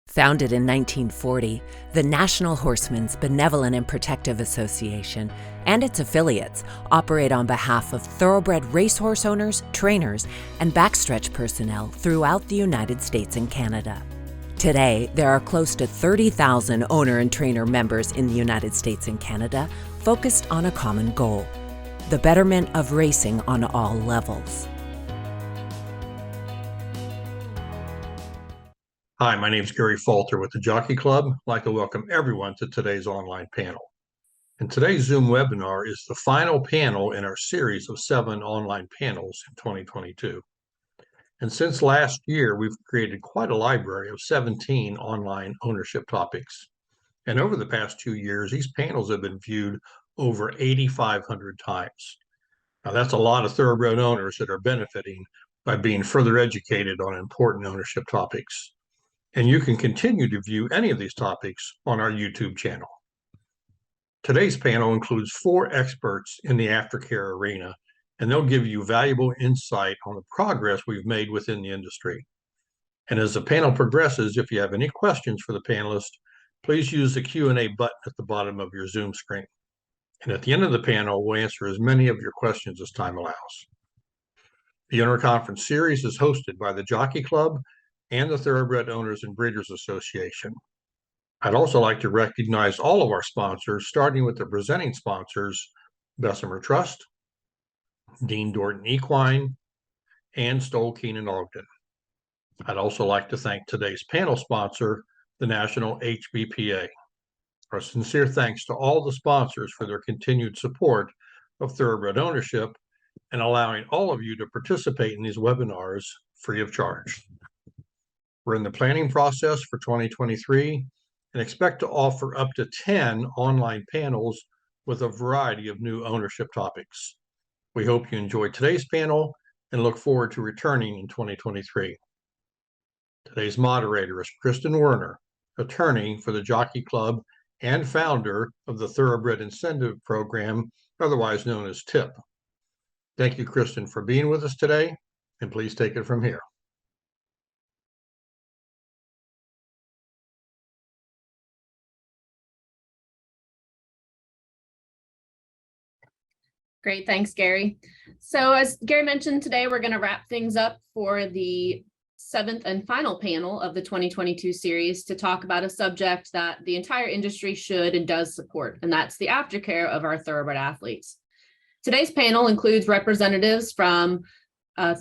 Founded in 1940, the National Horsemen's Benevolent and Protective Association and its affiliates operate on behalf of thoroughbred racehorse owners, trainers, and backstretch personnel throughout the United States and Canada. Today, there are close to 30,000 owner and trainer members in the United States and Canada focused on a common goal: the betterment of racing on all levels. Hi, my name is Gary Falter with the Jockey Club. I'd like to welcome everyone to today's online panel. And today's Zoom webinar is the final panel in our series of 7 online panels in 2022. And since last year, we've created quite a library of 17 online ownership topics. And over the past 2 years, these panels have been viewed over 8,500 times. Now, that's a lot of thoroughbred owners that are benefiting by being further educated on important ownership topics. And you can continue to view any of these topics on our YouTube channel. Today's panel includes 4 experts in the aftercare arena, and they'll give you valuable insight on the progress we've made within the industry. And as the panel progresses, if you have any questions for the panelists, please use the Q&A button at the bottom of your Zoom screen. And at the end of the panel, we'll answer as many of your questions as time allows. The Owner Conference Series is hosted by the Jockey Club and the Thoroughbred Owners and Breeders Association. I'd also like to recognize all of our sponsors, starting with the presenting sponsors, Bessemer Trust, Dean Dorton Equine, and Stoll Keenan Ogden. I'd also like to thank today's panel sponsor, the National HBPA. Our sincere thanks to all the sponsors for their continued support of thoroughbred ownership and allowing all of you to participate in these webinars free of charge. We're in the planning process for 2023 and expect to offer up to 10 online panels with a variety of new ownership topics. We hope you enjoyed today's panel and look forward to returning in 2023. Today's moderator is Kristen Werner, attorney for the Jockey Club and founder of the Thoroughbred Incentive Program, otherwise known as TIP. Thank you, Kristen, for being with us today, and please take it from here. Great, thanks, Gary. So as Gary mentioned, today we're going to wrap things up for the 7th and final panel of the 2022 series to talk about a subject that the entire industry should and does support, and that's the aftercare of our thoroughbred athletes. Today's panel includes representatives from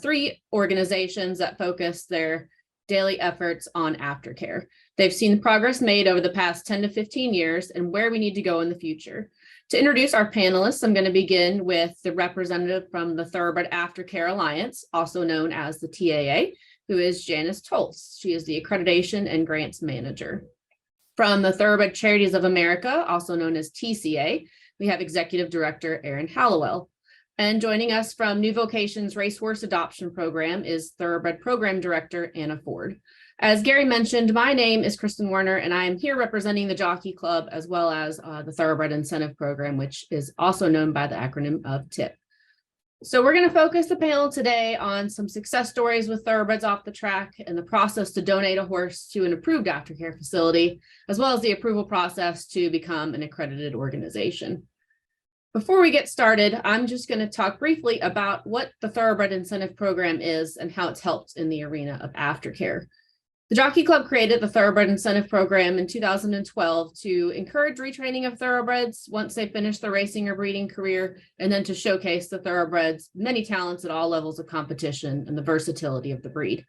3 organizations that focus their daily efforts on aftercare. They've seen the progress made over the past 10 to 15 years and where we need to go in the future. To introduce our panelists, I'm going to begin with the representative from the Thoroughbred Aftercare Alliance, also known as the TAA, who is Janice Tolz. She is the Accreditation and Grants Manager. From the Thoroughbred Charities of America, also known as TCA, we have Executive Director Erin Hallowell. And joining us from New Vocations Racehorse Adoption Program is Thoroughbred Program Director Anna Ford. As Gary mentioned, my name is Kristen Werner, and I am here representing the Jockey Club as well as the Thoroughbred Incentive Program, which is also known by the acronym of TIP. So we're going to focus the panel today on some success stories with thoroughbreds off the track and the process to donate a horse to an approved aftercare facility, as well as the approval process to become an accredited organization. Before we get started, I'm just going to talk briefly about what the Thoroughbred Incentive Program is and how it's helped in the arena of aftercare. The Jockey Club created the Thoroughbred Incentive Program in 2012 to encourage retraining of thoroughbreds once they finish their racing or breeding career, and then to showcase the thoroughbreds' many talents at all levels of competition and the versatility of the breed.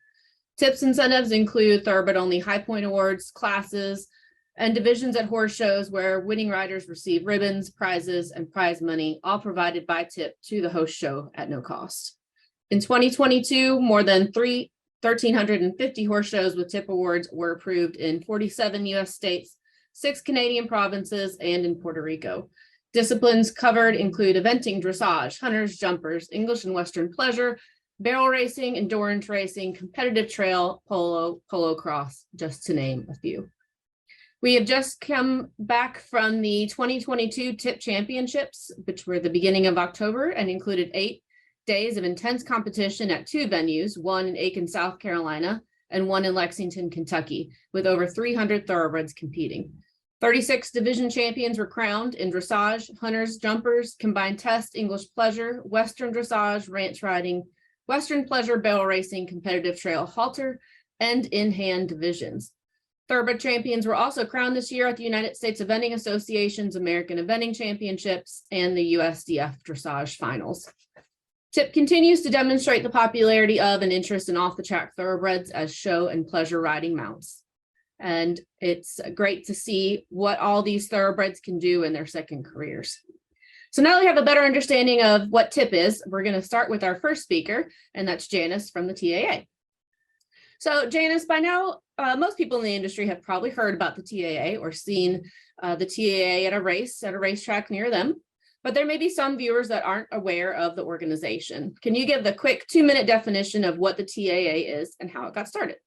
TIP's incentives include thoroughbred-only high point awards, classes, and divisions at horse shows where winning riders receive ribbons, prizes, and prize money, all provided by TIP to the host show at no cost. In 2022, more than 1,350 horse shows with TIP awards were approved in 47 U.S. states, 6 Canadian provinces, and in Puerto Rico. Disciplines covered include eventing, dressage, hunters, jumpers, English and Western pleasure, barrel racing, endurance racing, competitive trail, polo cross, just to name a few. We have just come back from the 2022 TIP Championships, which were the beginning of October and included 8 days of intense competition at 2 venues, one in Aiken, South Carolina, and one in Lexington, Kentucky, with over 300 thoroughbreds competing. 36 division champions were crowned in dressage, hunters, jumpers, combined test, English pleasure, Western dressage, ranch riding, Western pleasure, barrel racing, competitive trail halter, and in-hand divisions. Thoroughbred champions were also crowned this year at the United States Eventing Association's American Eventing Championships and the USDF Dressage Finals. TIP continues to demonstrate the popularity of and interest in off-the-track thoroughbreds as show and pleasure riding mounts. And it's great to see what all these thoroughbreds can do in their second careers. So now that we have a better understanding of what TIP is, we're going to start with our first speaker, and that's Janice from the TAA. So Janice, by now, most people in the industry have probably heard about the TAA or seen the TAA at a racetrack near them, but there may be some viewers that aren't aware of the organization. Can you give the quick 2-minute definition of what the TAA is and how it got started?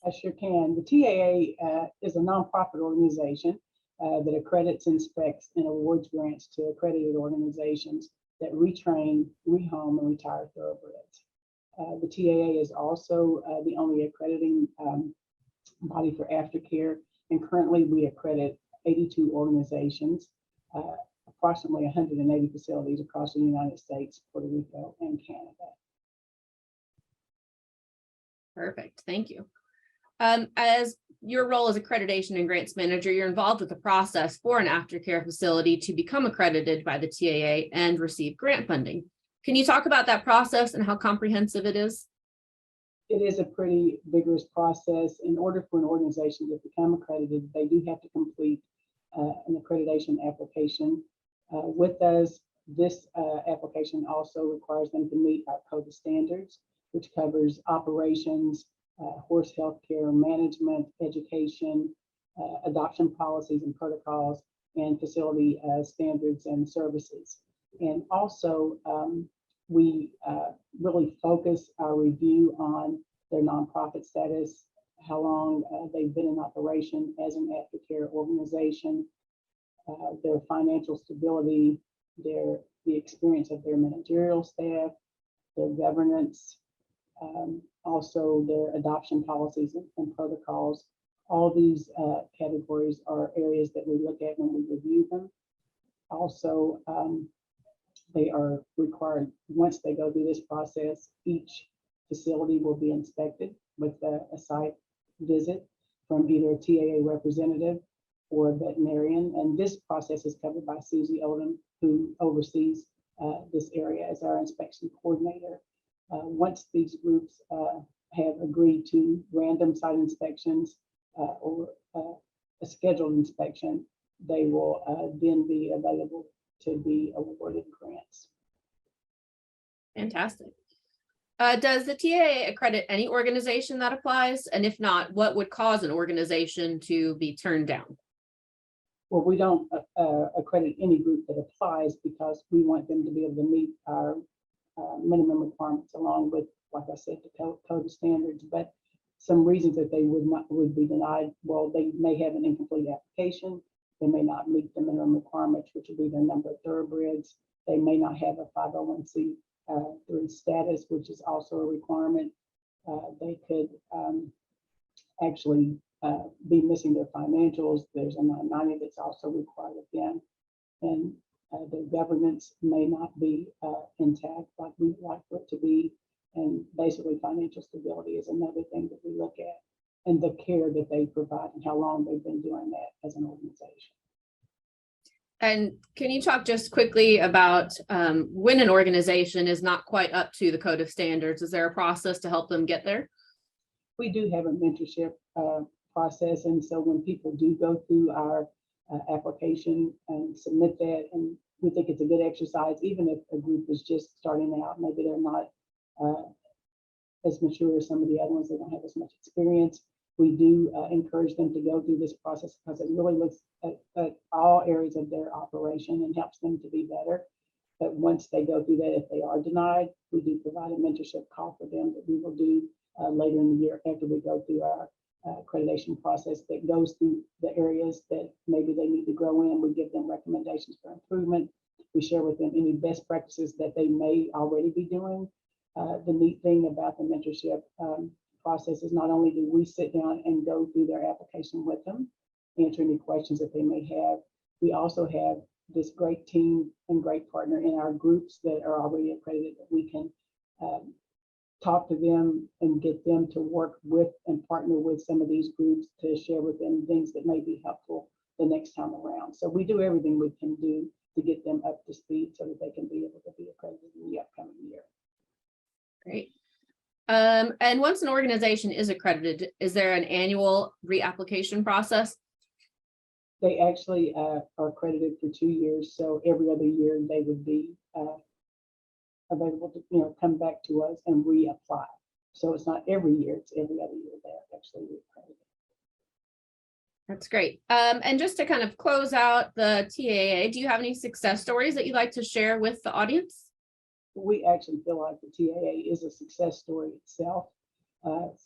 I sure can. The TAA is a nonprofit organization that accredits, inspects, and awards grants to accredited organizations that retrain, rehome, and retire thoroughbreds. The TAA is also the only accrediting body for aftercare, and currently we accredit 82 organizations, approximately 180 facilities across the United States, Puerto Rico, and Canada. Perfect, thank you. As your role as accreditation and grants manager, you're involved with the process for an aftercare facility to become accredited by the TAA and receive grant funding. Can you talk about that process and how comprehensive it is? It is a pretty vigorous process. In order for an organization to become accredited, they do have to complete an accreditation application. With us, this application also requires them to meet our code of standards, which covers operations, horse health care management, education, adoption policies and protocols, and facility standards and services. And also, we really focus our review on their nonprofit status, how long they've been in operation as an aftercare organization, their financial stability, the experience of their managerial staff, their governance, also their adoption policies and protocols. All these categories are areas that we look at when we review them. Also, they are required, once they go through this process, each facility will be inspected with a site visit from either a TAA representative or a veterinarian. And this process is covered by Susie Oldham, who oversees this area as our inspection coordinator. Once these groups have agreed to random site inspections or a scheduled inspection, they will then be available to be awarded grants. Fantastic. Does the TAA accredit any organization that applies? And if not, what would cause an organization to be turned down? Well, we don't accredit any group that applies because we want them to be able to meet our minimum requirements along with, like I said, the code of standards. But some reasons that they would be denied, well, they may have an incomplete application. They may not meet the minimum requirements, which would be the number of thoroughbreds. They may not have a 501c3 status, which is also a requirement. They could actually be missing their financials. There's a 990 that's also required of them. And their governance may not be intact like we would like for it to be. And basically financial stability is another thing that we look at, and the care that they provide and how long they've been doing that as an organization. And can you talk just quickly about when an organization is not quite up to the code of standards? Is there a process to help them get there? We do have a mentorship process. And so when people do go through our application and submit that, and we think it's a good exercise, even if a group is just starting out, maybe they're not as mature as some of the other ones, they don't have as much experience. We do encourage them to go through this process because it really looks at all areas of their operation and helps them to be better. But once they go through that, if they are denied, we do provide a mentorship call for them that we will do later in the year after we go through our accreditation process that goes through the areas that maybe they need to grow in. We give them recommendations for improvement. We share with them any best practices that they may already be doing. The neat thing about the mentorship process is not only do we sit down and go through their application with them, answer any questions that they may have, we also have this great team and great partner in our groups that are already accredited that we can talk to them and get them to work with and partner with some of these groups to share with them things that may be helpful the next time around. So we do everything we can do to get them up to speed so that they can be able to be accredited in the upcoming year. Great. And once an organization is accredited, is there an annual reapplication process? They actually are accredited for 2 years. So every other year they would be available to come back to us and reapply. So it's not every year, it's every other year they're actually accredited. That's great. And just to kind of close out the TAA, do you have any success stories that you'd like to share with the audience? We actually feel like the TAA is a success story itself.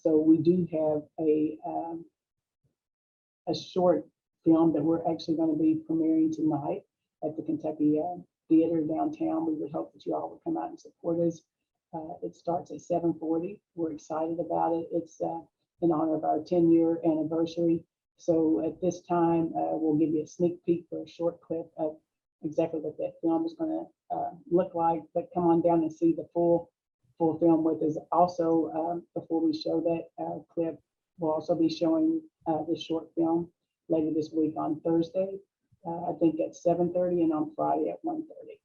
So we do have a short film that we're actually going to be premiering tonight at the Kentucky Theater downtown. We would hope that you all would come out and support us. It starts at 7:40. We're excited about it. It's in honor of our 10-year anniversary. So at this time, we'll give you a sneak peek for a short clip of exactly what that film is going to look like. But come on down and see the full film with us. Also, before we show that clip, we'll also be showing this short film later this week on Thursday, I think at 7:30, and on Friday at 1:30.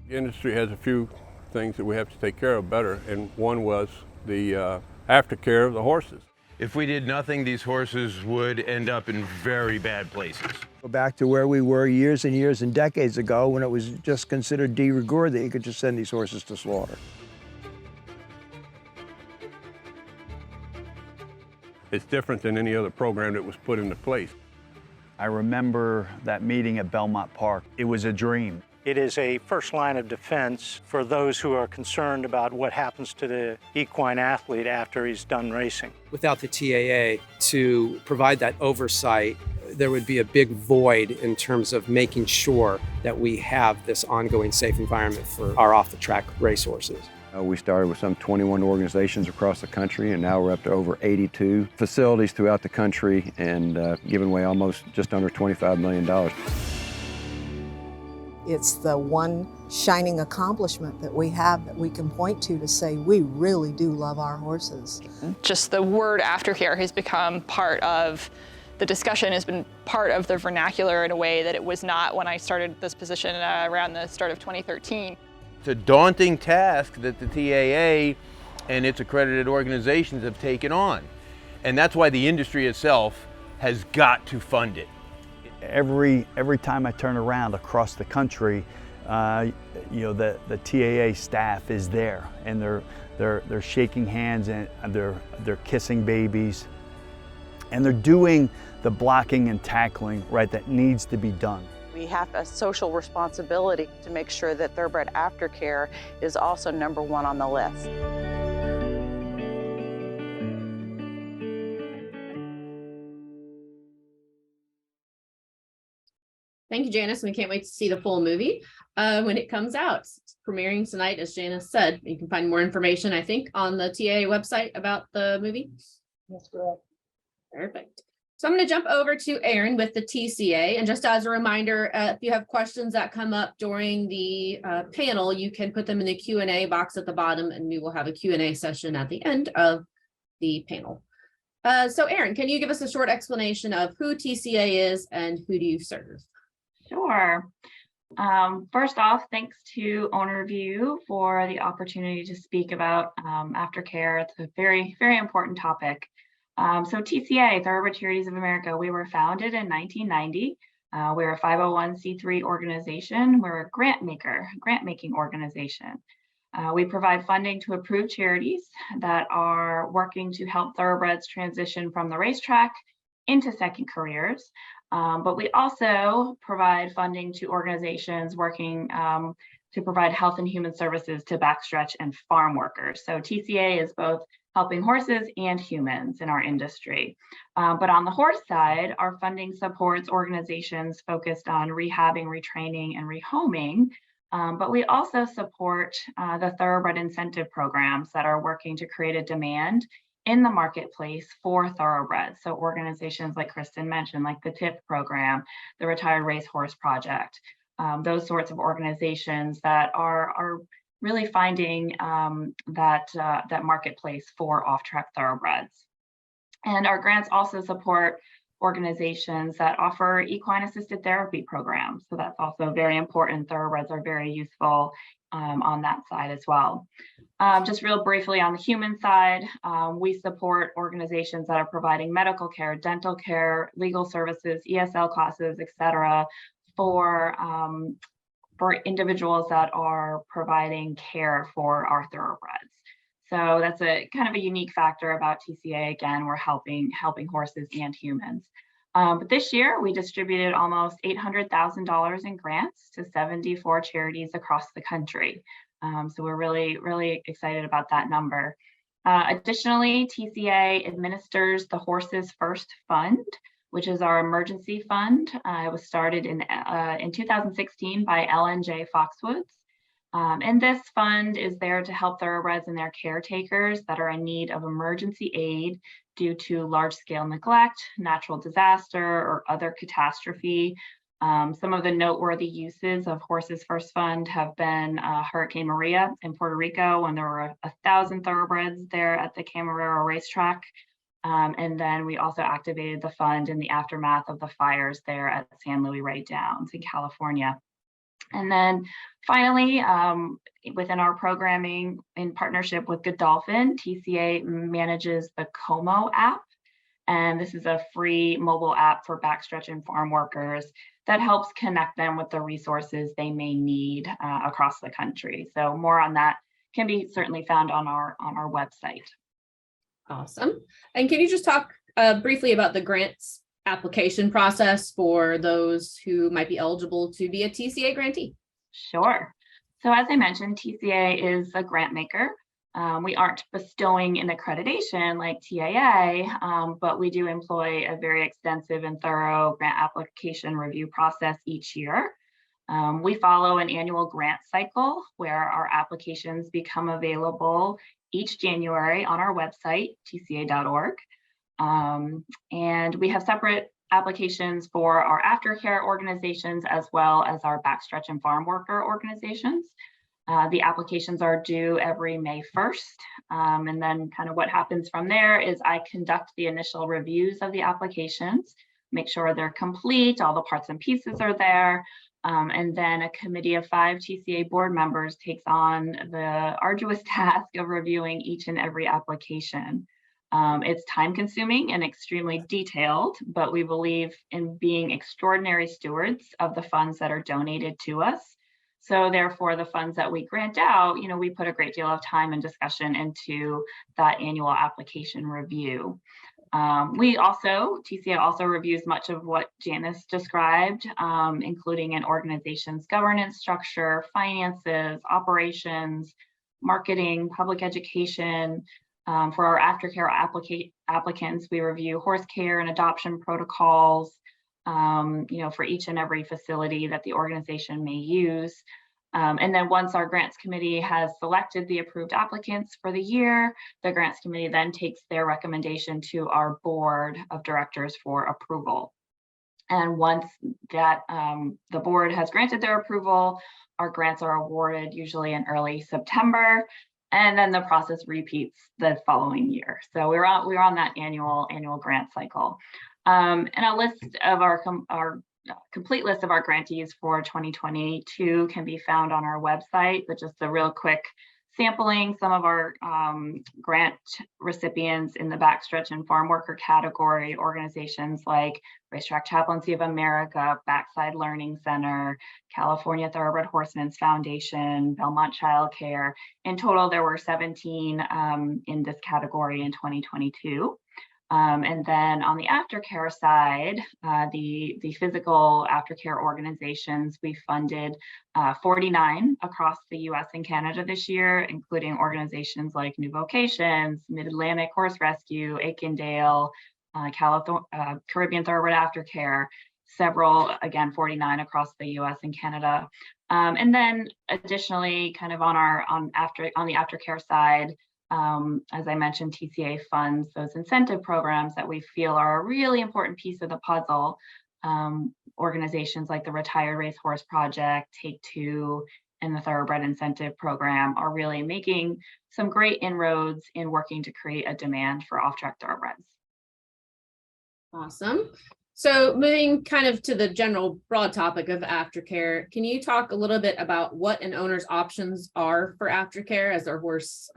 The industry has a few things that we have to take care of better, and one was the aftercare of the horses. If we did nothing, these horses would end up in very bad places. Go back to where we were years and years and decades ago when it was just considered de rigueur that you could just send these horses to slaughter. It's different than any other program that was put into place. I remember that meeting at Belmont Park. It was a dream. It is a first line of defense for those who are concerned about what happens to the equine athlete after he's done racing. Without the TAA to provide that oversight, there would be a big void in terms of making sure that we have this ongoing safe environment for our off-the-track racehorses. We started with some 21 organizations across the country, and now we're up to over 82 facilities throughout the country and giving away almost just under $25 million. It's the one shining accomplishment that we have that we can point to say we really do love our horses. Just the word aftercare has become part of the discussion, has been part of the vernacular in a way that it was not when I started this position around the start of 2013. It's a daunting task that the TAA and its accredited organizations have taken on. And that's why the industry itself has got to fund it. Every time I turn around across the country, the TAA staff is there, and they're shaking hands and they're kissing babies, and they're doing the blocking and tackling right that needs to be done. We have a social responsibility to make sure that thoroughbred aftercare is also #1 on the list. Thank you, Janice. We can't wait to see the full movie when it comes out. It's premiering tonight, as Janice said. You can find more information, I think, on the TAA website about the movie. That's correct. Perfect. So I'm going to jump over to Aaron with the TCA. And just as a reminder, if you have questions that come up during the panel, you can put them in the Q&A box at the bottom, and we will have a Q&A session at the end of the panel. So Aaron, can you give us a short explanation of who TCA is and who do you serve? Sure. First off, thanks to OwnerView for the opportunity to speak about aftercare. It's a very, very important topic. So TCA, Thoroughbred Charities of America, we were founded in 1990. We're a 501c3 organization. We're a grant-making organization. We provide funding to approved charities that are working to help thoroughbreds transition from the racetrack into second careers. But we also provide funding to organizations working to provide health and human services to backstretch and farm workers. So TCA is both helping horses and humans in our industry. But on the horse side, our funding supports organizations focused on rehabbing, retraining, and rehoming. But we also support the thoroughbred incentive programs that are working to create a demand in the marketplace for thoroughbreds. So organizations like Kristen mentioned, like the TIP program, the Retired Racehorse Project, those sorts of organizations that are really finding that marketplace for off-track thoroughbreds. And our grants also support organizations that offer equine assisted therapy programs. So that's also very important. Thoroughbreds are very useful on that side as well. Just real briefly on the human side, we support organizations that are providing medical care, dental care, legal services, ESL classes, et cetera, for individuals that are providing care for our thoroughbreds. So that's a kind of a unique factor about TCA. Again, we're helping horses and humans. But this year we distributed almost $800,000 in grants to 74 charities across the country. So we're really, really excited about that number. Additionally, TCA administers the Horses First Fund, which is our emergency fund. It was started in 2016 by LNJ Foxwoods. And this fund is there to help thoroughbreds and their caretakers that are in need of emergency aid due to large-scale neglect, natural disaster, or other catastrophe. Some of the noteworthy uses of Horses First Fund have been Hurricane Maria in Puerto Rico, when there were 1,000 thoroughbreds there at the Camarero racetrack. And then we also activated the fund in the aftermath of the fires there at San Luis Rey Downs in California. And then finally, within our programming in partnership with Godolphin, TCA manages the Como app. And this is a free mobile app for backstretch and farm workers that helps connect them with the resources they may need across the country. So more on that can be certainly found on our website. Awesome. And can you just talk briefly about the grants application process for those who might be eligible to be a TCA grantee? Sure. So as I mentioned, TCA is a grant maker. We aren't bestowing an accreditation like TAA, but we do employ a very extensive and thorough grant application review process each year. We follow an annual grant cycle where our applications become available each January on our website, tca.org. And we have separate applications for our aftercare organizations as well as our backstretch and farm worker organizations. The applications are due every May 1st. And then kind of what happens from there is I conduct the initial reviews of the applications, make sure they're complete, all the parts and pieces are there. And then a committee of 5 TCA board members takes on the arduous task of reviewing each and every application. It's time consuming and extremely detailed, but we believe in being extraordinary stewards of the funds that are donated to us. So therefore, the funds that we grant out, we put a great deal of time and discussion into that annual application review. TCA also reviews much of what Janice described, including an organization's governance structure, finances, operations, marketing, public education. For our aftercare applicants, we review horse care and adoption protocols, for each and every facility that the organization may use. And then once our grants committee has selected the approved applicants for the year, the grants committee then takes their recommendation to our board of directors for approval. And once that the board has granted their approval, our grants are awarded usually in early September, and then the process repeats the following year. So we're on that annual grant cycle. And a list of our complete list of our grantees for 2022 can be found on our website, but just a real quick sampling. Some of our grant recipients in the backstretch and farm worker category, organizations like Racetrack Chaplaincy of America, Backside Learning Center, California Thoroughbred Horsemen's Foundation, Belmont Child Care. In total, there were 17 in this category in 2022. And then on the aftercare side, the physical aftercare organizations, we funded 49 across the US and Canada this year, including organizations like New Vocations, Mid-Atlantic Horse Rescue, Aikendale, Caribbean Thoroughbred Aftercare, several, again, 49 across the US and Canada. And then additionally, kind of on the aftercare side, as I mentioned, TCA funds those incentive programs that we feel are a really important piece of the puzzle. Organizations like the Retired Racehorse Project, Take Two, and the Thoroughbred Incentive Program are really making some great inroads in working to create a demand for off-track thoroughbreds. Awesome. So moving kind of to the general broad topic of aftercare, can you talk a little bit about what an owner's options are for aftercare as their horse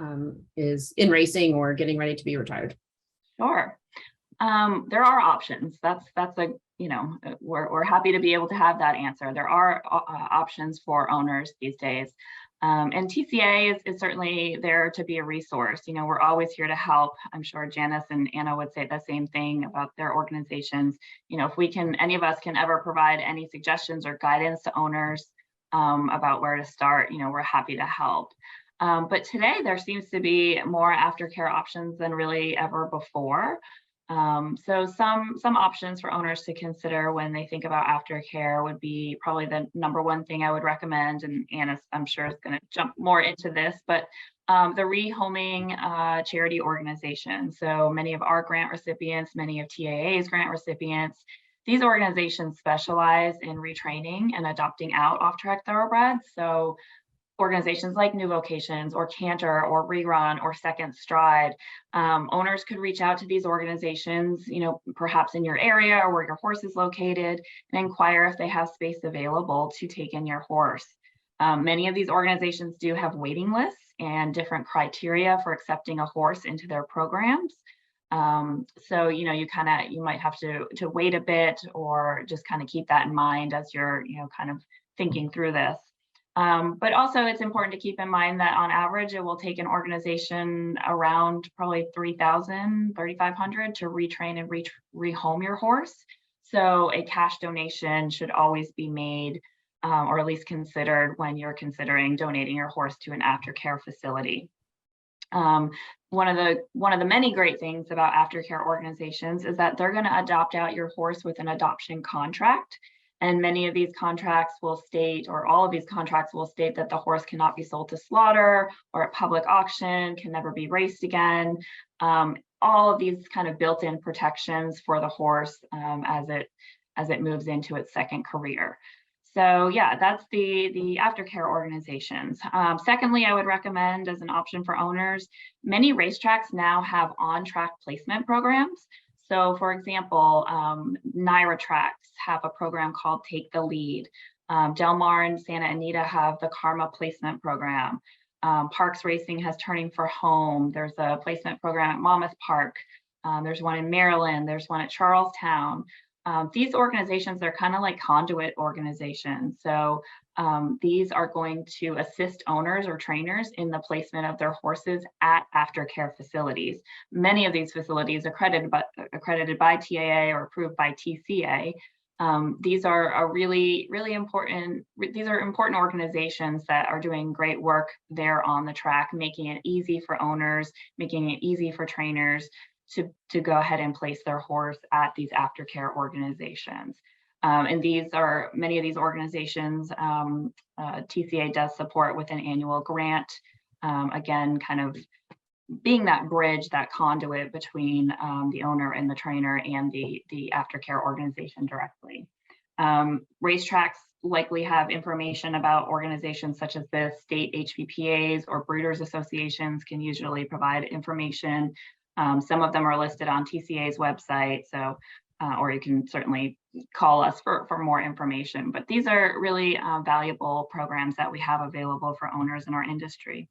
is in racing or getting ready to be retired? Sure. There are options. That's a, we're happy to be able to have that answer. There are options for owners these days. And TCA is certainly there to be a resource. We're always here to help. I'm sure Janice and Anna would say the same thing about their organizations. If we can, any of us can ever provide any suggestions or guidance to owners about where to start, we're happy to help. But today there seems to be more aftercare options than really ever before. So some options for owners to consider when they think about aftercare would be probably the number one thing I would recommend, and Anna, I'm sure, is going to jump more into this, but the rehoming charity organization. So many of our grant recipients, many of TAA's grant recipients, these organizations specialize in retraining and adopting out off-track thoroughbreds. So organizations like New Vocations or Canter or Rerun or Second Stride, owners could reach out to these organizations, perhaps in your area or where your horse is located, and inquire if they have space available to take in your horse. Many of these organizations do have waiting lists and different criteria for accepting a horse into their programs. So, you might have to wait a bit, or just kind of keep that in mind as you're, kind of thinking through this. But also it's important to keep in mind that on average, it will take an organization around probably 3,500 to retrain and rehome your horse. So a cash donation should always be made, or at least considered when you're considering donating your horse to an aftercare facility. One of the many great things about aftercare organizations is that they're going to adopt out your horse with an adoption contract. And many of these contracts will state, or all of these contracts will state, that the horse cannot be sold to slaughter or at public auction, can never be raced again. All of these kind of built-in protections for the horse as it moves into its second career. So yeah, that's the aftercare organizations. Secondly, I would recommend, as an option for owners, many racetracks now have on-track placement programs. So for example, NYRA tracks have a program called Take the Lead. Del Mar and Santa Anita have the Karma placement program. Parks Racing has Turning for Home. There's a placement program at Monmouth Park. There's one in Maryland. There's one at Charlestown. These organizations are kind of like conduit organizations. So these are going to assist owners or trainers in the placement of their horses at aftercare facilities. Many of these facilities are accredited by TAA or approved by TCA. These are really important. These are important organizations that are doing great work there on the track, making it easy for owners, making it easy for trainers to go ahead and place their horse at these aftercare organizations. And many of these organizations, TCA does support with an annual grant, again, kind of being that bridge, that conduit between the owner and the trainer and the aftercare organization directly. Racetracks likely have information about organizations such as the state HPPAs or breeders associations can usually provide information. Some of them are listed on TCA's website, so or you can certainly call us for more information. But these are really valuable programs that we have available for owners in our industry.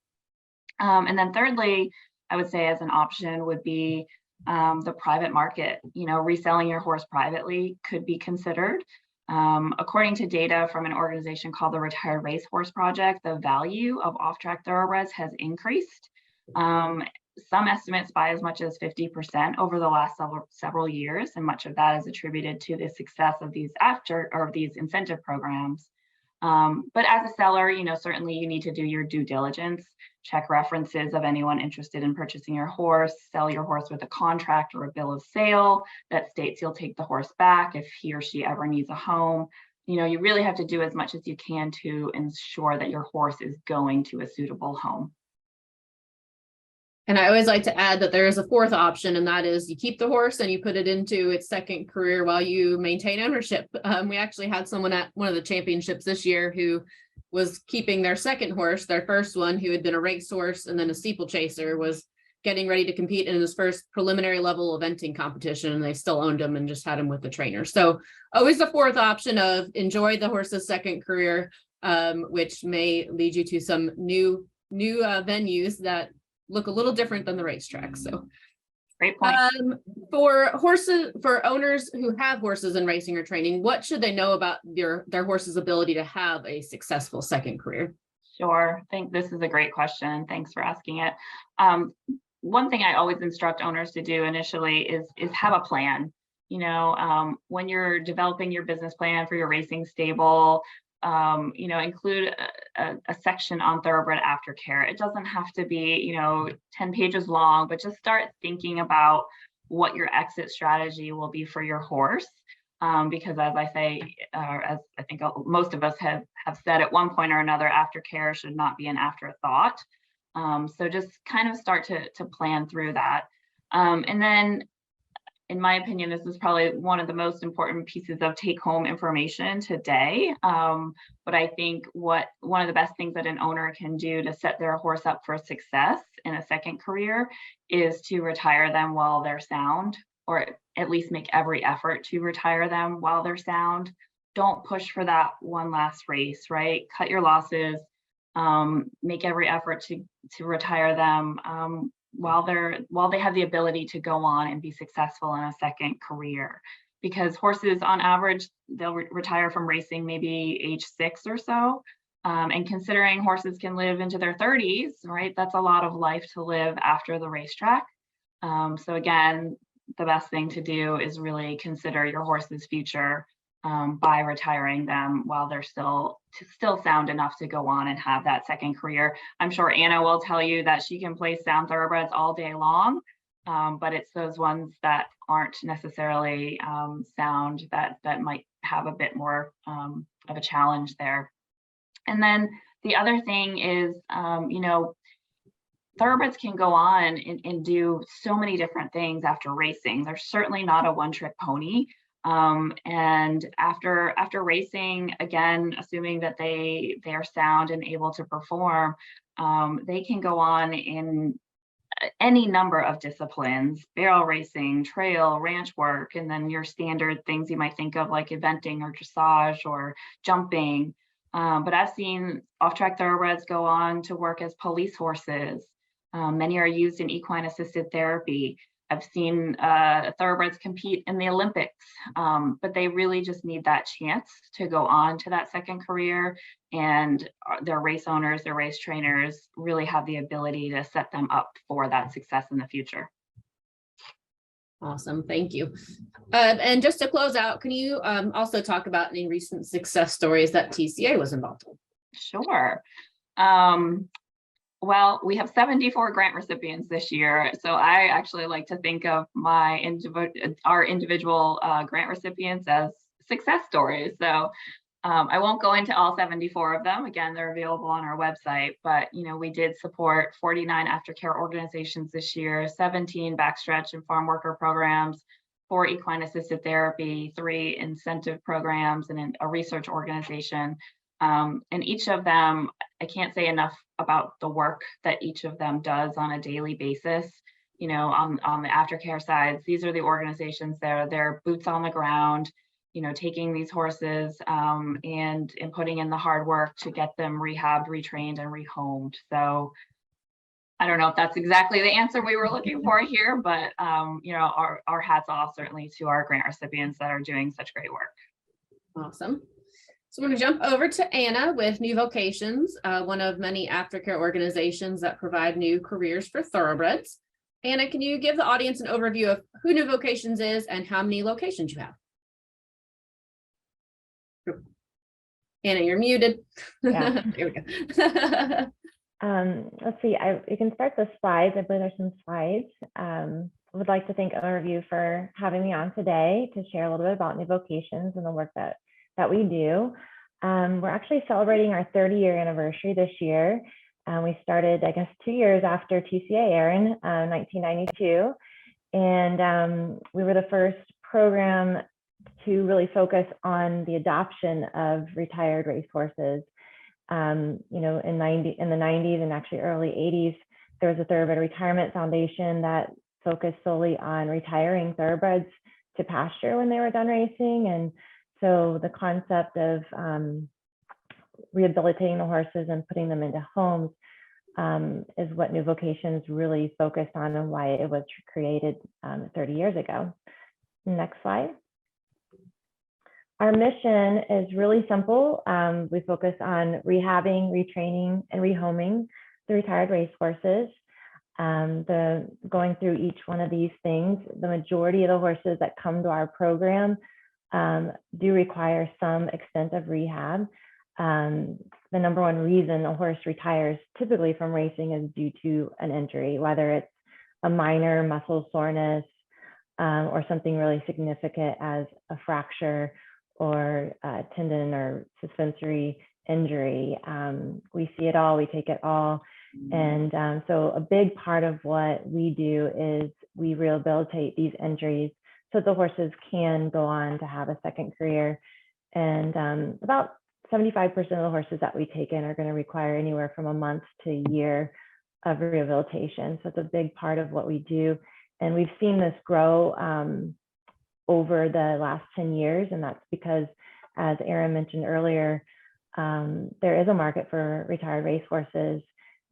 And then thirdly, I would say as an option would be the private market. Reselling your horse privately could be considered. According to data from an organization called the Retired Racehorse Project, the value of off-track thoroughbreds has increased. some estimates by as much as 50% over the last several years, and much of that is attributed to the success of these these incentive programs. But as a seller, certainly you need to do your due diligence, check references of anyone interested in purchasing your horse, sell your horse with a contract or a bill of sale that states you'll take the horse back if he or she ever needs a home. You really have to do as much as you can to ensure that your horse is going to a suitable home. And I always like to add that there is a fourth option, and that is you keep the horse and you put it into its second career while you maintain ownership. We actually had someone at one of the championships this year who was keeping their second horse. Their first one, who had been a racehorse and then a steeplechaser, was getting ready to compete in his first preliminary level eventing competition, and they still owned him and just had him with the trainer. So always the fourth option of enjoy the horse's second career, which may lead you to some new venues that look a little different than the racetrack. So great point. For owners who have horses in racing or training, what should they know about their horse's ability to have a successful second career? Sure. I think this is a great question. Thanks for asking it. One thing I always instruct owners to do initially is have a plan. When you're developing your business plan for your racing stable, include a section on thoroughbred aftercare. It doesn't have to be, 10 pages long, but just start thinking about what your exit strategy will be for your horse. Because as I say, as I think most of us have said at one point or another, aftercare should not be an afterthought. So just kind of start to plan through that. And then, in my opinion, this is probably one of the most important pieces of take-home information today. But I think one of the best things that an owner can do to set their horse up for success in a second career is to retire them while they're sound, or at least make every effort to retire them while they're sound. Don't push for that one last race, right? Cut your losses, make every effort to retire them while they have the ability to go on and be successful in a second career. Because horses on average, they'll retire from racing maybe age 6 or so. And considering horses can live into their 30s, right? That's a lot of life to live after the racetrack. So again, the best thing to do is really consider your horse's future by retiring them while they're still sound enough to go on and have that second career. I'm sure Anna will tell you that she can place sound thoroughbreds all day long, but it's those ones that aren't necessarily sound that might have a bit more of a challenge there. And then the other thing is, thoroughbreds can go on and do so many different things after racing. They're certainly not a one-trick pony. And after racing, again, assuming that they are sound and able to perform, they can go on in any number of disciplines: barrel racing, trail, ranch work, and then your standard things you might think of like eventing or dressage or jumping. But I've seen off-track thoroughbreds go on to work as police horses. Many are used in equine assisted therapy. I've seen thoroughbreds compete in the Olympics, but they really just need that chance to go on to that second career, and their race owners, their race trainers really have the ability to set them up for that success in the future. Awesome, thank you. And just to close out, can you also talk about any recent success stories that TCA was involved in? Sure. Well, we have 74 grant recipients this year, so I actually like to think of our individual grant recipients as success stories. So I won't go into all 74 of them. Again, they're available on our website, but we did support 49 aftercare organizations this year, 17 backstretch and farm worker programs, 4 equine assisted therapy, 3 incentive programs, and a research organization. And each of them, I can't say enough about the work that each of them does on a daily basis. On the aftercare side, these are the organizations that are their boots on the ground, taking these horses and putting in the hard work to get them rehabbed, retrained, and rehomed. So I don't know if that's exactly the answer we were looking for here, but our hats off certainly to our grant recipients that are doing such great work. Awesome. So I'm going to jump over to Anna with New Vocations, one of many aftercare organizations that provide new careers for thoroughbreds. Anna, can you give the audience an overview of who New Vocations is and how many locations you have? Anna, you're muted. Yeah. There we go. Let's see, you can start the slides. I believe there's some slides. I would like to thank Overview for having me on today to share a little bit about New Vocations and the work that we do. We're actually celebrating our 30-year anniversary this year. We started, I guess, 2 years after TCA Aaron, 1992. And we were the first program to really focus on the adoption of retired racehorses. You know, in the 90s and actually early 80s, there was a Thoroughbred Retirement Foundation that focused solely on retiring thoroughbreds to pasture when they were done racing. And so the concept of rehabilitating the horses and putting them into homes is what New Vocations really focused on and why it was created 30 years ago. Next slide. Our mission is really simple. We focus on rehabbing, retraining, and rehoming the retired racehorses. Going through each one of these things, the majority of the horses that come to our program do require some extent of rehab. The number one reason a horse retires typically from racing is due to an injury, whether it's a minor muscle soreness or something really significant as a fracture or tendon or suspensory injury. We see it all, we take it all. And so a big part of what we do is we rehabilitate these injuries so the horses can go on to have a second career. And about 75% of the horses that we take in are going to require anywhere from a month to a year of rehabilitation. So it's a big part of what we do. And we've seen this grow over the last 10 years. And that's because, as Aaron mentioned earlier, there is a market for retired racehorses.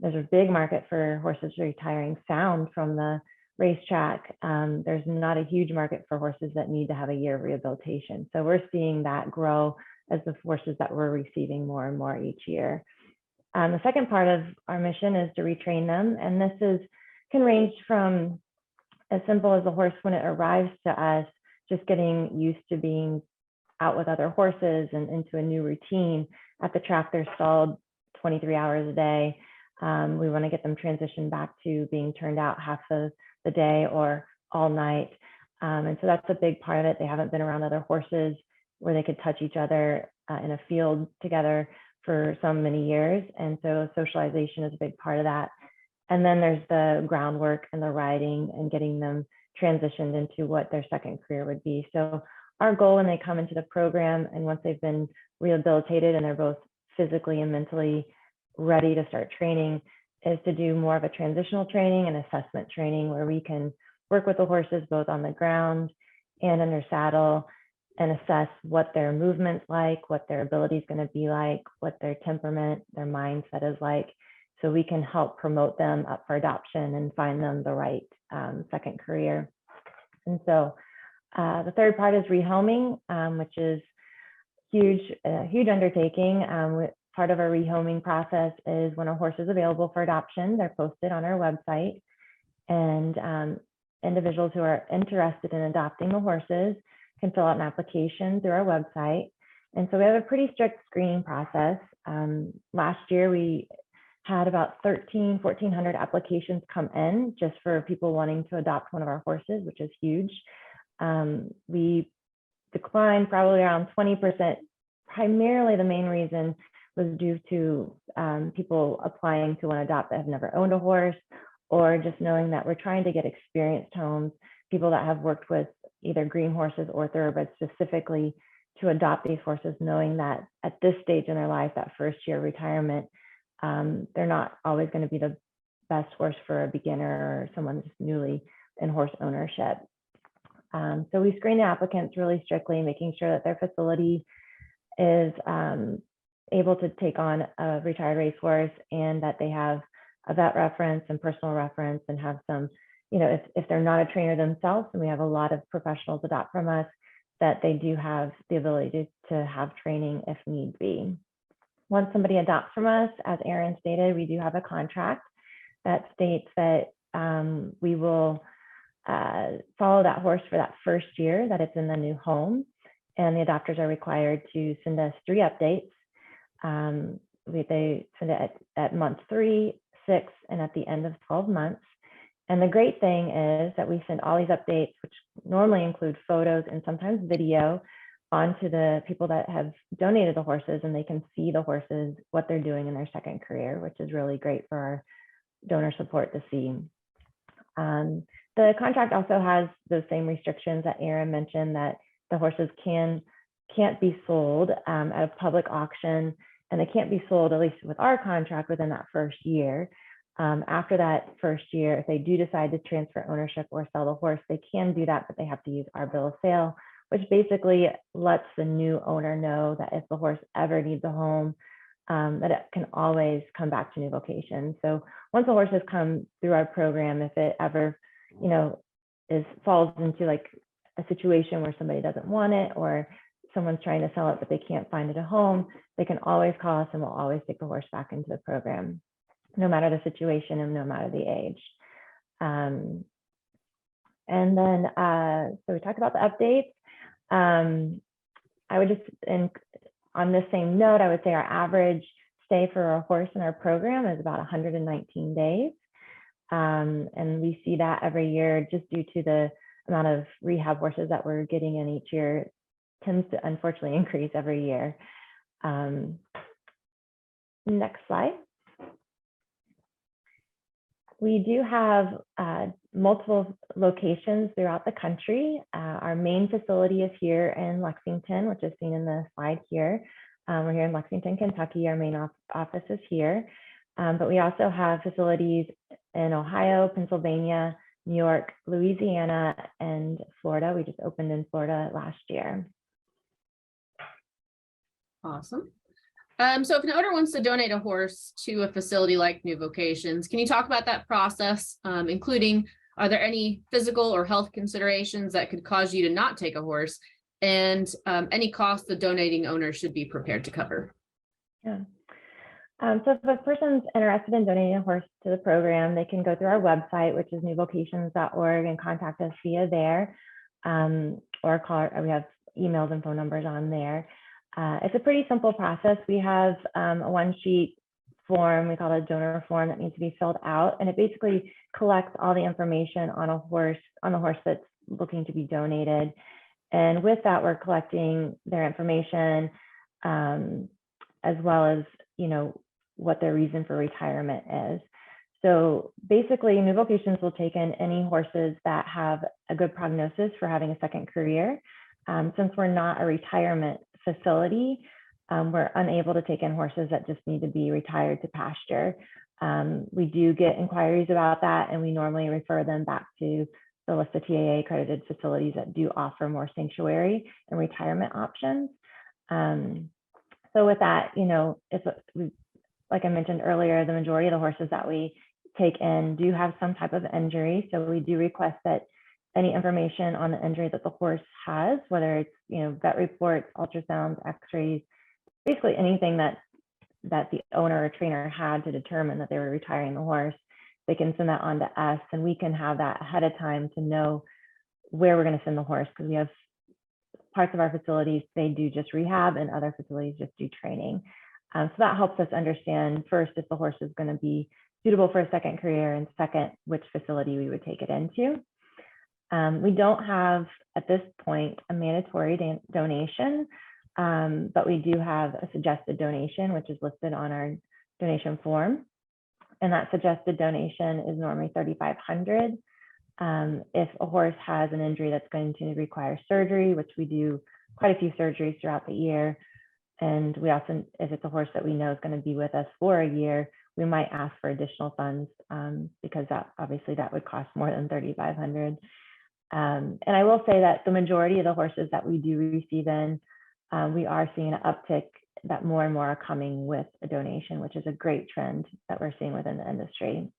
There's a big market for horses retiring sound from the racetrack. There's not a huge market for horses that need to have a year of rehabilitation. So we're seeing that grow as the horses that we're receiving more and more each year. The second part of our mission is to retrain them. And this can range from as simple as the horse when it arrives to us, just getting used to being out with other horses and into a new routine. At the track, they're stalled 23 hours a day. We want to get them transitioned back to being turned out half of the day or all night. And so that's a big part of it. They haven't been around other horses where they could touch each other in a field together for so many years. And so socialization is a big part of that. And then there's the groundwork and the riding and getting them transitioned into what their second career would be. So our goal when they come into the program and once they've been rehabilitated and they're both physically and mentally ready to start training is to do more of a transitional training and assessment training where we can work with the horses both on the ground and in their saddle and assess what their movement's like, what their ability is going to be like, what their temperament, their mindset is like, so we can help promote them up for adoption and find them the right second career. And so the third part is rehoming, which is huge undertaking. Part of our rehoming process is when a horse is available for adoption, they're posted on our website, and individuals who are interested in adopting the horses can fill out an application through our website. And so we have a pretty strict screening process. Last year, we had about 1,400 applications come in just for people wanting to adopt one of our horses, which is huge. We declined probably around 20%. Primarily, the main reason was due to people applying to want to adopt that have never owned a horse, or just knowing that we're trying to get experienced homes, people that have worked with either green horses or thoroughbreds specifically to adopt these horses, knowing that at this stage in their life, that first year of retirement, they're not always going to be the best horse for a beginner or someone just newly in horse ownership. So we screen the applicants really strictly, making sure that their facility is able to take on a retired racehorse and that they have a vet reference and personal reference and have some, if they're not a trainer themselves, and we have a lot of professionals adopt from us, that they do have the ability to have training if need be. Once somebody adopts from us, as Aaron stated, we do have a contract that states that we will follow that horse for that first year that it's in the new home. And the adopters are required to send us 3 updates. They send it at month 3, 6, and at the end of 12 months. And the great thing is that we send all these updates, which normally include photos and sometimes video, onto the people that have donated the horses, and they can see the horses, what they're doing in their second career, which is really great for our donor support to see. The contract also has those same restrictions that Aaron mentioned, that the horses can't be sold at a public auction, and they can't be sold, at least with our contract, within that first year. After that first year, if they do decide to transfer ownership or sell the horse, they can do that, but they have to use our bill of sale, which basically lets the new owner know that if the horse ever needs a home, that it can always come back to New Vocation. So once the horse has come through our program, if it ever, falls into like a situation where somebody doesn't want it, or someone's trying to sell it but they can't find it a home, they can always call us, and we'll always take the horse back into the program, no matter the situation and no matter the age. And then, so we talked about the updates. I would just, on this same note, I would say our average stay for a horse in our program is about 119 days. And we see that every year just due to the amount of rehab horses that we're getting in each year. Tends to unfortunately increase every year. Next slide. We do have multiple locations throughout the country. Our main facility is here in Lexington, which is seen in the slide here. We're here in Lexington, Kentucky. Our main office is here. But we also have facilities in Ohio, Pennsylvania, New York, Louisiana, and Florida. We just opened in Florida last year. Awesome. So if an owner wants to donate a horse to a facility like New Vocations, can you talk about that process, including, are there any physical or health considerations that could cause you to not take a horse, and any costs the donating owner should be prepared to cover? Yeah. So if a person's interested in donating a horse to the program, they can go through our website, which is newvocations.org, and contact us via there, or call. We have emails and phone numbers on there. It's a pretty simple process. We have a 1-sheet form, we call it a donor form, that needs to be filled out, and it basically collects all the information on the horse that's looking to be donated. And with that, we're collecting their information, as well as what their reason for retirement is. So basically, New Vocations will take in any horses that have a good prognosis for having a second career. Since we're not a retirement facility, we're unable to take in horses that just need to be retired to pasture. We do get inquiries about that, and we normally refer them back to the list of TAA accredited facilities that do offer more sanctuary and retirement options. So with that, like I mentioned earlier, the majority of the horses that we take in do have some type of injury. So we do request that any information on the injury that the horse has, whether it's vet reports, ultrasounds, x-rays, basically anything that the owner or trainer had to determine that they were retiring the horse, they can send that on to us, and we can have that ahead of time to know where we're going to send the horse, because we have parts of our facilities, they do just rehab, and other facilities just do training. So that helps us understand, first, if the horse is going to be suitable for a second career, and second, which facility we would take it into. We don't have, at this point, a mandatory donation, but we do have a suggested donation, which is listed on our donation form. And that suggested donation is normally $3,500. If a horse has an injury that's going to require surgery, which we do quite a few surgeries throughout the year, and we also, if it's a horse that we know is going to be with us for a year, we might ask for additional funds, because obviously that would cost more than $3,500. And I will say that the majority of the horses that we do receive in, we are seeing an uptick that more and more are coming with a donation, which is a great trend that we're seeing within the industry.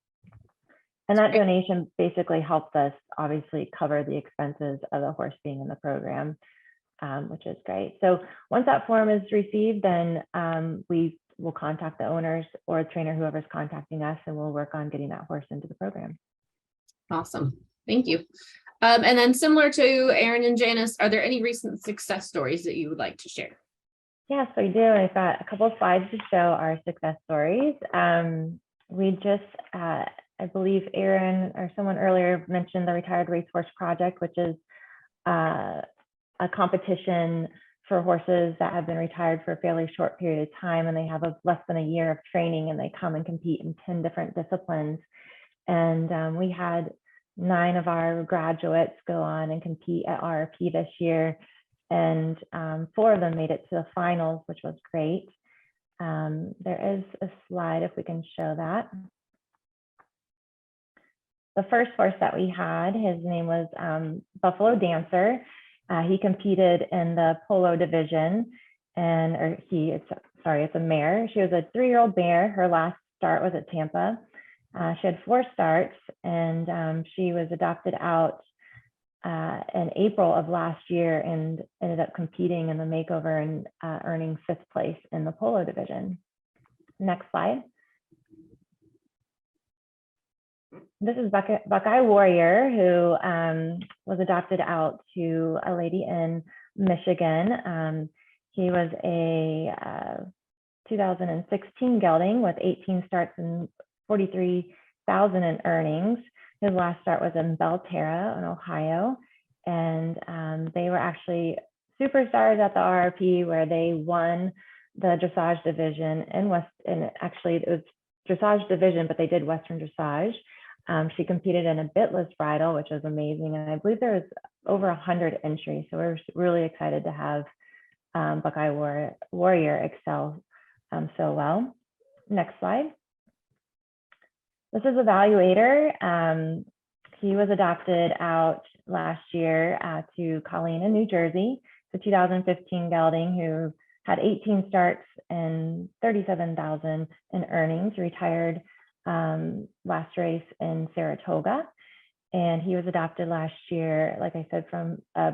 And that donation basically helps us obviously cover the expenses of the horse being in the program. which is great. So once that form is received, then we will contact the owners or the trainer, whoever's contacting us, and we'll work on getting that horse into the program. Awesome. Thank you. And then similar to Erin and Janice, are there any recent success stories that you would like to share? Yes, I do. I've got a couple of slides to show our success stories. We just, I believe Erin or someone earlier mentioned the Retired Racehorse Project, which is a competition for horses that have been retired for a fairly short period of time, and they have less than a year of training, and they come and compete in 10 different disciplines. And we had 9 of our graduates go on and compete at RRP this year, and 4 of them made it to the finals, which was great. There is a slide if we can show that. The first horse that we had, his name was Buffalo Dancer. He competed in the polo division, and it's a mare. She was a 3-year-old mare. Her last start was at Tampa. She had 4 starts, and she was adopted out in April of last year and ended up competing in the makeover and earning 5th place in the polo division. Next slide. This is Buckeye Warrior, who was adopted out to a lady in Michigan. He was a 2016 gelding with 18 starts and 43,000 in earnings. His last start was in Belterra in Ohio, and they were actually superstars at the RRP, where they won the dressage division and actually it was dressage division, but they did Western dressage. She competed in a bitless bridle, which was amazing, and I believe there was over 100 entries. So we're really excited to have Buckeye Warrior excel so well. Next slide. This is Evaluator. He was adopted out last year to Colleen in New Jersey. It's a 2015 gelding who had 18 starts and 37,000 in earnings, retired last race in Saratoga. And he was adopted last year, like I said,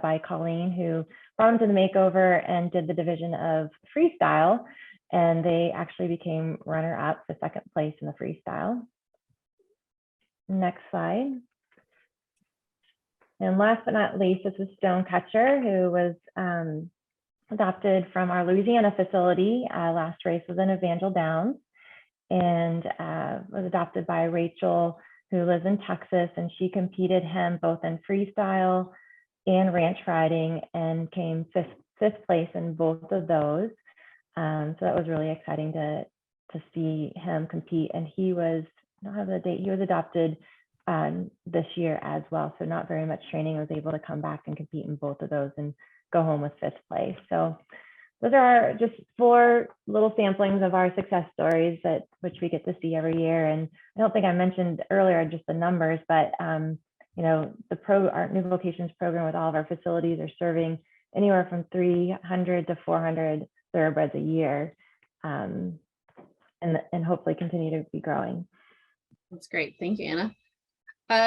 by Colleen, who brought him to the makeover and did the division of freestyle. And they actually became runner-up to 2nd place in the freestyle. Next slide. And last but not least, this is Stonecatcher, who was adopted from our Louisiana facility. Last race was in Evangel Downs, and was adopted by Rachel, who lives in Texas, and she competed him both in freestyle and ranch riding and came fifth place in both of those. So that was really exciting to see him compete. And he was, I don't have the date, he was adopted this year as well. So not very much training, was able to come back and compete in both of those and go home with 5th place. So those are just 4 little samplings of our success stories which we get to see every year. And I don't think I mentioned earlier just the numbers, but you know, our New Vocations program with all of our facilities are serving anywhere from 300 to 400 thoroughbreds a year, and hopefully continue to be growing. That's great. Thank you, Anna.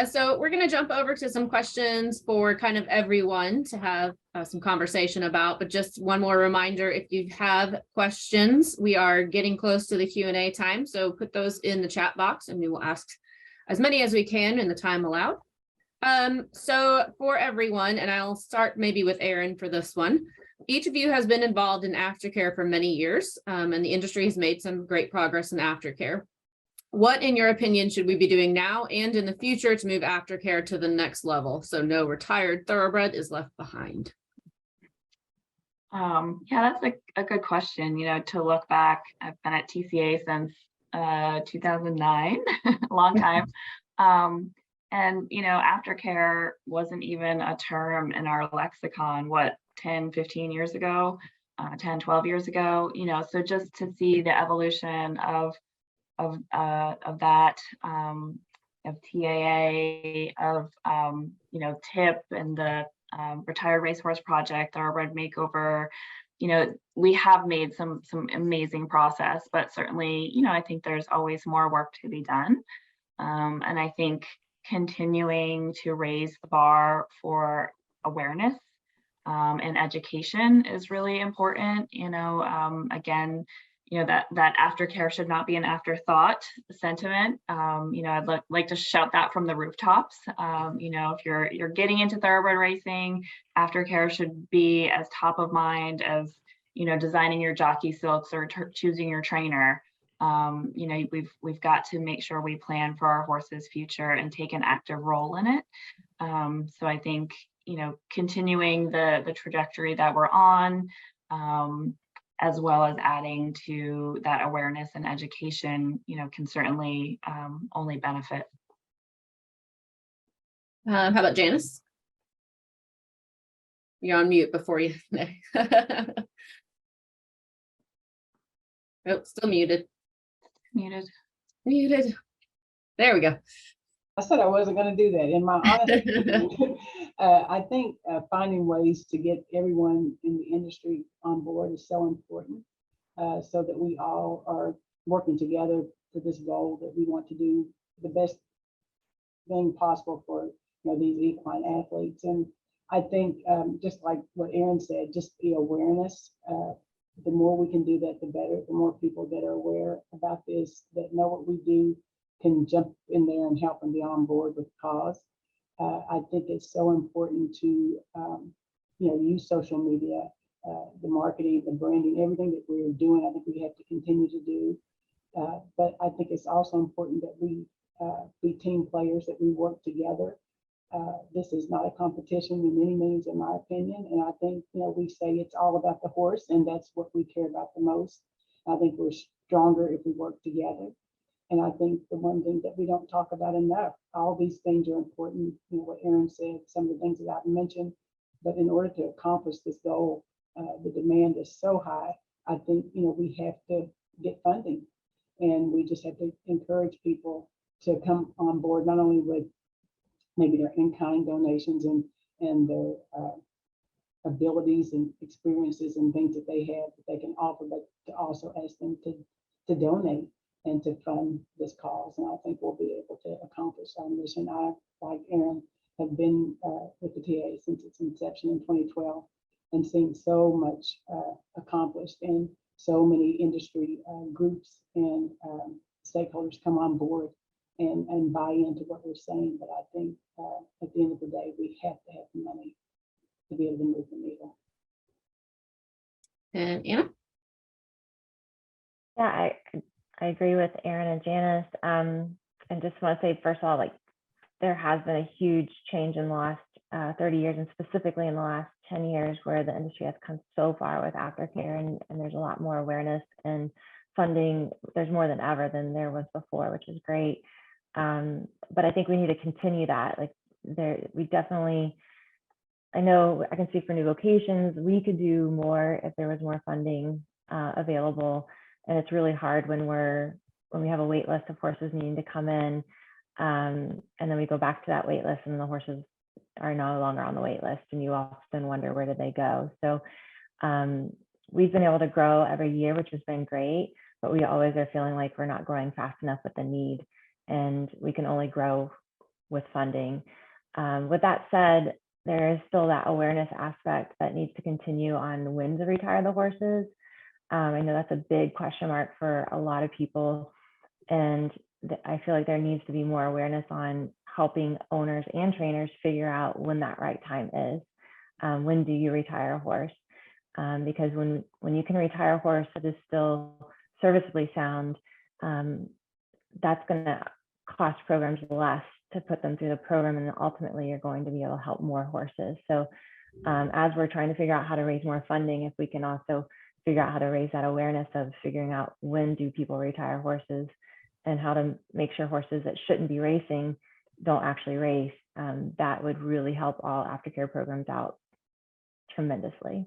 So we're going to jump over to some questions for kind of everyone to have some conversation about, but just one more reminder, if you have questions, we are getting close to the Q&A time, so put those in the chat box and we will ask as many as we can in the time allowed. So for everyone, and I'll start maybe with Erin for this one, each of you has been involved in aftercare for many years, and the industry has made some great progress in aftercare. What, in your opinion, should we be doing now and in the future to move aftercare to the next level, so no retired thoroughbred is left behind? Yeah, that's a good question. You know, to look back, I've been at TCA since 2009, a long time. And, you know, aftercare wasn't even a term in our lexicon, 10, 15 years ago, 10, 12 years ago, you know, so just to see the evolution of that, of TAA, of, you know, TIP and the Retired Racehorse Project, Thoroughbred Makeover, you know, we have made some amazing progress, but certainly, you know, I think there's always more work to be done. And I think continuing to raise the bar for awareness and education is really important. Again, that aftercare should not be an afterthought sentiment. I'd like to shout that from the rooftops. If you're getting into thoroughbred racing, aftercare should be as top of mind as designing your jockey silks or choosing your trainer. We've got to make sure we plan for our horse's future and take an active role in it. So I think continuing the trajectory that we're on, as well as adding to that awareness and education, can certainly only benefit. How about Janice? You're on mute before you. Oh, still muted. Muted. There we go. I said I wasn't going to do that. In my honest opinion, I think finding ways to get everyone in the industry on board is so important, so that we all are working together to this goal that we want to do the best thing possible for these equine athletes. And I think just like what Erin said, just the awareness. The more we can do that, the better. The more people that are aware about this, that know what we do, can jump in there and help and be on board with the cause. I think it's so important to use social media, the marketing, the branding, everything that we're doing. I think we have to continue to do. But I think it's also important that we be team players, that we work together. This is not a competition in any means, in my opinion. And I think, we say it's all about the horse, and that's what we care about the most. I think we're stronger if we work together. And I think the one thing that we don't talk about enough, all these things are important, what Erin said, some of the things that I've mentioned, but in order to accomplish this goal, the demand is so high. I think, we have to get funding, and we just have to encourage people to come on board, not only with maybe their in-kind donations and their abilities and experiences and things that they have that they can offer, but to also ask them to donate and to fund this cause. And I think we'll be able to accomplish our mission. I, like Erin, have been with the TA since its inception in 2012 and seen so much accomplished, and so many industry groups and stakeholders come on board and buy into what we're saying. But I think at the end of the day, we have to have the money to be able to move the needle. And Anna? Yeah, I agree with Erin and Janice. And just want to say, first of all, there has been a huge change in the last 30 years, and specifically in the last 10 years, where the industry has come so far with aftercare, and there's a lot more awareness and funding. There's more than ever than there was before, which is great. But I think we need to continue that. We definitely, I know I can speak for new locations, we could do more if there was more funding available. And it's really hard when we have a wait list of horses needing to come in, and then we go back to that wait list and the horses are no longer on the wait list, and you often wonder, where did they go? So we've been able to grow every year, which has been great, but we always are feeling like we're not growing fast enough with the need, and we can only grow with funding. With that said, there is still that awareness aspect that needs to continue on when to retire the horses. I know that's a big question mark for a lot of people, and I feel like there needs to be more awareness on helping owners and trainers figure out when that right time is. When do you retire a horse? Because when you can retire a horse that is still serviceably sound, that's going to cost programs less to put them through the program, and ultimately you're going to be able to help more horses. So as we're trying to figure out how to raise more funding, if we can also figure out how to raise that awareness of figuring out when do people retire horses, and how to make sure horses that shouldn't be racing don't actually race, that would really help all aftercare programs out tremendously.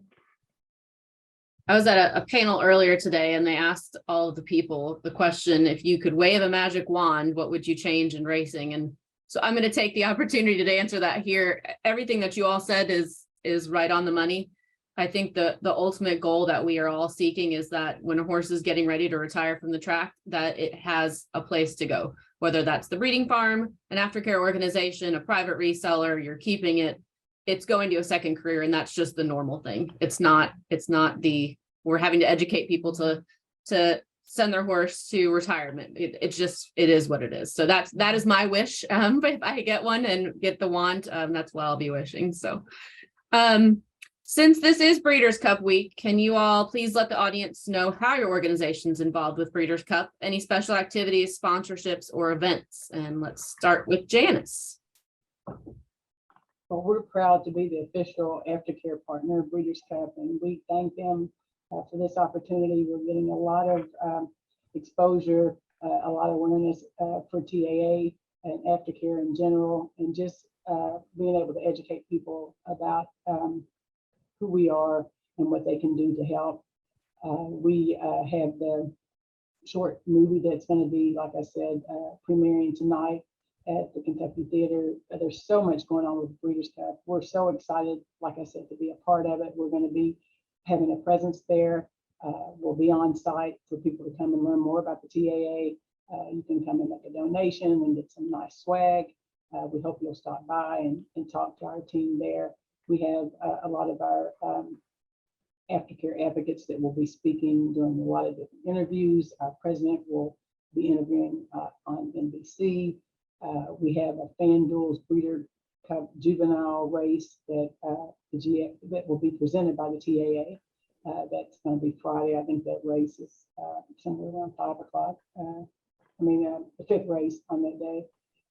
I was at a panel earlier today, and they asked all of the people the question, if you could wave a magic wand, what would you change in racing? And so I'm going to take the opportunity to answer that here. Everything that you all said is right on the money. I think the ultimate goal that we are all seeking is that when a horse is getting ready to retire from the track, that it has a place to go, whether that's the breeding farm, an aftercare organization, a private reseller, you're keeping it. it's going to a second career, and that's just the normal thing. It's not we're having to educate people to send their horse to retirement. It is what it is. So that is my wish. But if I get one and get the wand, that's what I'll be wishing. So since this is Breeders' Cup week, can you all please let the audience know how your organization's involved with Breeders' Cup, any special activities, sponsorships, or events? And let's start with Janice. Well, we're proud to be the official aftercare partner of Breeders' Cup, and we thank them for this opportunity. We're getting a lot of exposure, a lot of awareness for TAA and aftercare in general, and just being able to educate people about who we are and what they can do to help. We have the short movie that's going to be, like I said, premiering tonight at the Kentucky Theater. There's so much going on with the Breeders' Cup. We're so excited, like I said, to be a part of it. We're going to be having a presence there. We'll be on site for people to come and learn more about the TAA. You can come and make a donation and get some nice swag. We hope you'll stop by and talk to our team there. We have a lot of our aftercare advocates that will be speaking during a lot of different interviews. Our president will be interviewing on NBC. We have a FanDuel's Breeder Cup juvenile race that that will be presented by the TAA. That's going to be Friday. I think that race is somewhere around 5 o'clock. The fifth race on that day.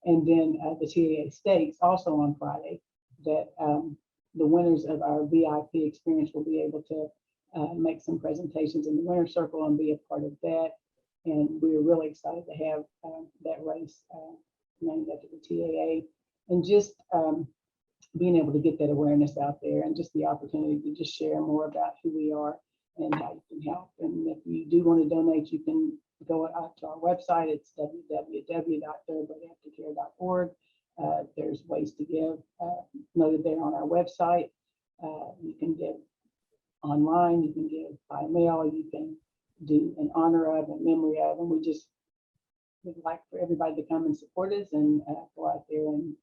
And then the TAA Stakes also on Friday, that the winners of our VIP experience will be able to make some presentations in the winner's circle and be a part of that. And we are really excited to have that race named after the TAA, and just being able to get that awareness out there, and just the opportunity to just share more about who we are and how you can help. And if you do want to donate, you can go out to our website. It's www.thoroughbredaftercare.org. There's ways to give noted there on our website. You can give online, you can give by mail, you can do in honor of and memory of, and we just would like for everybody to come and support us and go out there and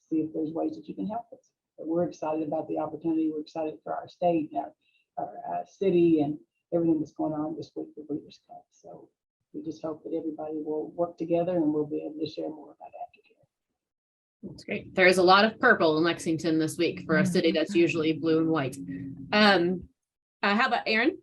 see if there's ways that you can help us. But we're excited about the opportunity. We're excited for our state, our city, and everything that's going on this week for Breeders' Cup. So we just hope that everybody will work together and we'll be able to share more about aftercare. That's great. There's a lot of purple in Lexington this week for a city that's usually blue and white. How about Erin?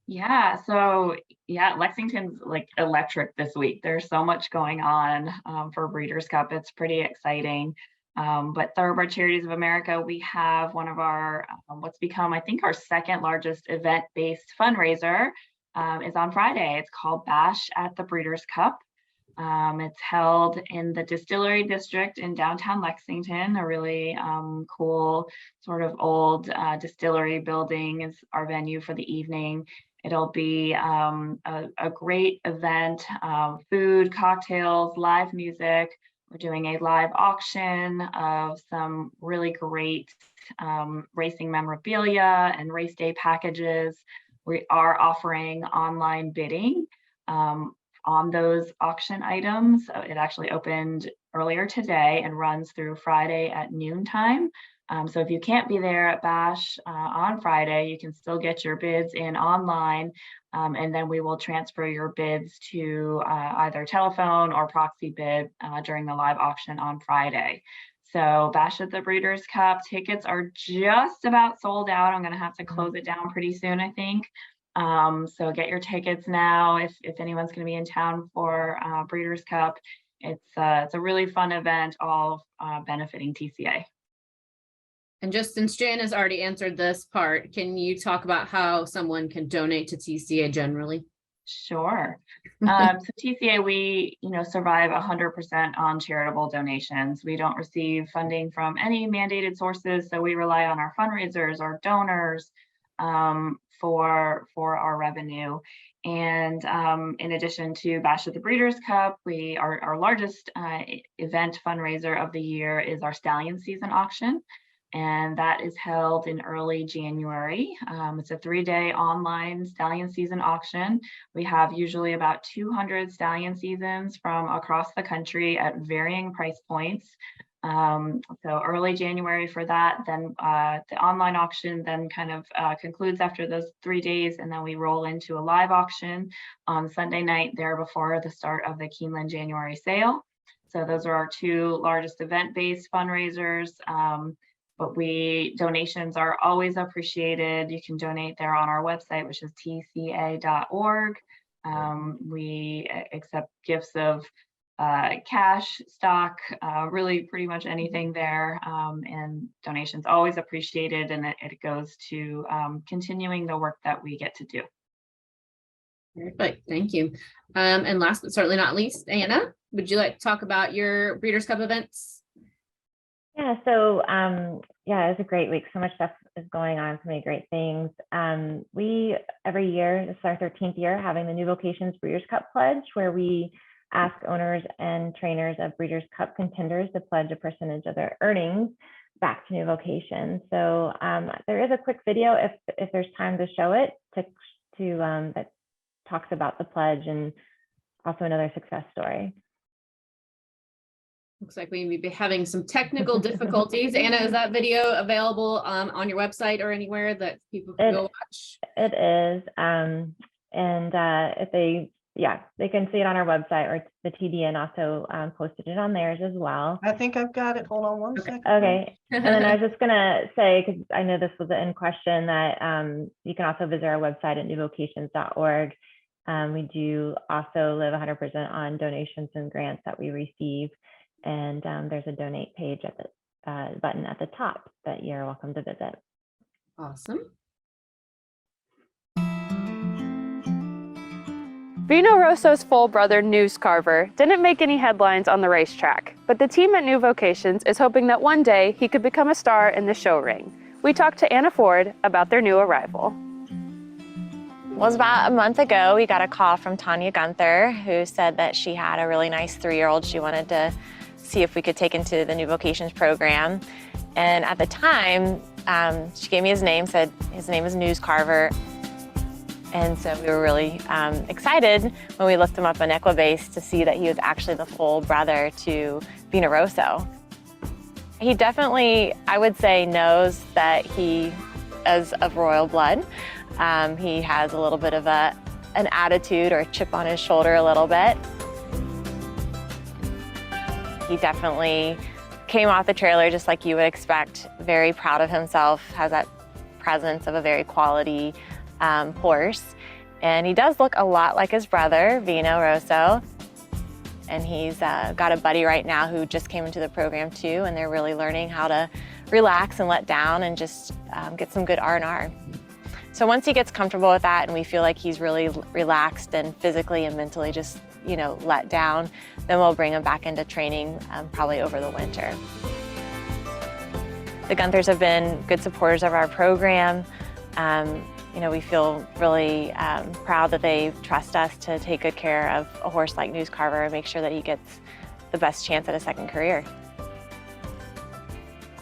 Yeah, so Lexington's like electric this week. There's so much going on for Breeders' Cup. It's pretty exciting. But Thoroughbred Charities of America, we have one of our, what's become, I think, our second largest event-based fundraiser is on Friday. It's called Bash at the Breeders' Cup. It's held in the Distillery District in downtown Lexington. A really cool sort of old distillery building is our venue for the evening. It'll be a great event, food, cocktails, live music. We're doing a live auction of some really great racing memorabilia and race day packages. We are offering online bidding on those auction items. It actually opened earlier today and runs through Friday at noontime. So if you can't be there at Bash on Friday, you can still get your bids in online, and then we will transfer your bids to either telephone or proxy bid during the live auction on Friday. So Bash at the Breeders' Cup tickets are just about sold out. I'm going to have to close it down pretty soon, I think. So get your tickets now if anyone's going to be in town for Breeders' Cup. It's a really fun event, all benefiting TCA. And just since Jan has already answered this part, can you talk about how someone can donate to TCA generally? Sure. So TCA, we survive 100% on charitable donations. We don't receive funding from any mandated sources, so we rely on our fundraisers, our donors, for our revenue. And in addition to Bash at the Breeders' Cup, our largest event fundraiser of the year is our Stallion Season auction. And that is held in early January. It's a 3-day online Stallion Season auction. We have usually about 200 Stallion Seasons from across the country at varying price points. So early January for that. Then the online auction then kind of concludes after those 3 days, and then we roll into a live auction on Sunday night there before the start of the Keeneland January sale. So those are our two largest event-based fundraisers. But donations are always appreciated. You can donate there on our website, which is tca.org. We accept gifts of cash, stock, really pretty much anything there, and donations always appreciated, and it goes to continuing the work that we get to do. Perfect, thank you. And last but certainly not least, Anna, would you like to talk about your Breeders' Cup events? Yeah, so yeah, it was a great week. So much stuff is going on, so many great things. We, every year, this is our 13th year, having the New Vocations Breeders' Cup Pledge, where we ask owners and trainers of Breeders' Cup contenders to pledge a percentage of their earnings back to New Vocations. So there is a quick video, if there's time to show it, that talks about the pledge and also another success story. Looks like we may be having some technical difficulties. Anna, is that video available on your website or anywhere that people can go watch? It is. And if they can see it on our website, or the TDN also posted it on theirs as well. I think I've got it. Hold on one second. Okay. And then I was just gonna say, because I know this was in question, that you can also visit our website at newvocations.org. We do also live 100% on donations and grants that we receive. And there's a donate page at the button at the top that you're welcome to visit. Awesome. Vino Rosso's full brother, News Carver, didn't make any headlines on the racetrack, but the team at New Vocations is hoping that one day he could become a star in the show ring. We talked to Anna Ford about their new arrival. It was about a month ago, we got a call from Tanya Gunther, who said that she had a really nice 3-year-old she wanted to see if we could take into the New Vocations program. And at the time, she gave me his name, said his name is News Carver. And so we were really excited when we looked him up on Equibase to see that he was actually the full brother to Vino Rosso. He definitely, I would say, knows that he is of royal blood. He has a little bit of an attitude or a chip on his shoulder a little bit. He definitely came off the trailer just like you would expect, very proud of himself, has that presence of a very quality horse. And he does look a lot like his brother, Vino Rosso. And he's got a buddy right now who just came into the program too, and they're really learning how to relax and let down and just get some good R&R. So once he gets comfortable with that and we feel like he's really relaxed and physically and mentally just, let down, then we'll bring him back into training probably over the winter. The Gunthers have been good supporters of our program. We feel really proud that they trust us to take good care of a horse like News Carver and make sure that he gets the best chance at a second career.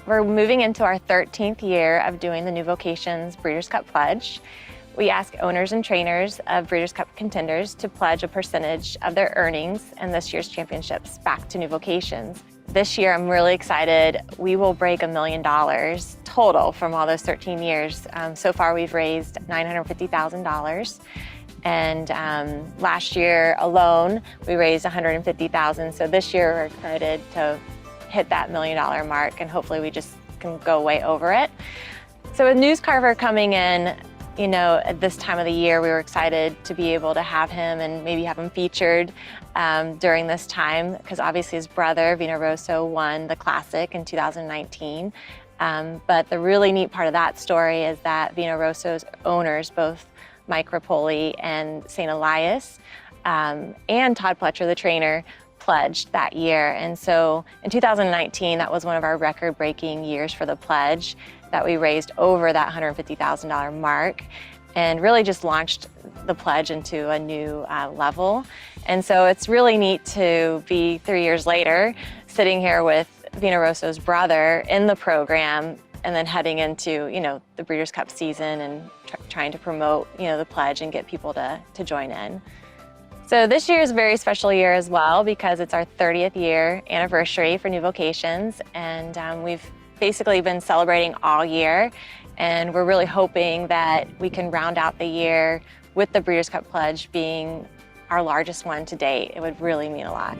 We're moving into our 13th year of doing the New Vocations Breeders' Cup Pledge. We ask owners and trainers of Breeders' Cup contenders to pledge a percentage of their earnings in this year's championships back to New Vocations. This year, I'm really excited. We will break $1 million total from all those 13 years. So far, we've raised $950,000. And last year alone, we raised $150,000. So this year, we're excited to hit that $1 million mark, and hopefully we just can go way over it. So with News Carver coming in, at this time of the year, we were excited to be able to have him and maybe have him featured during this time, because obviously his brother, Vino Rosso, won the Classic in 2019. But the really neat part of that story is that Vino Rosso's owners, both Mike Rapoli and St. Elias, and Todd Pletcher, the trainer, pledged that year. And so in 2019, that was one of our record-breaking years for the pledge, that we raised over that $150,000 mark and really just launched the pledge into a new level. And so it's really neat to be 3 years later sitting here with Vino Rosso's brother in the program and then heading into the Breeders' Cup season and trying to promote the pledge and get people to join in. So this year is a very special year as well because it's our 30th year anniversary for New Vocations, and we've basically been celebrating all year, and we're really hoping that we can round out the year with the Breeders' Cup Pledge being our largest one to date. It would really mean a lot.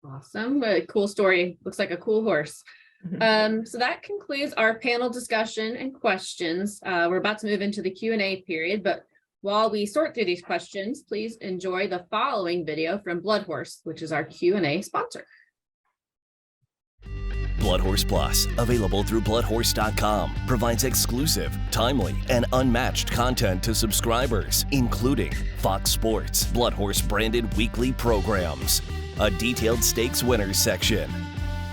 Awesome. Cool story. Looks like a cool horse. So that concludes our panel discussion and questions. We're about to move into the Q&A period, but while we sort through these questions, please enjoy the following video from Blood Horse, which is our Q&A sponsor. Blood Horse Plus, available through bloodhorse.com, provides exclusive, timely, and unmatched content to subscribers, including Fox Sports, Blood Horse branded weekly programs, a detailed stakes winners section,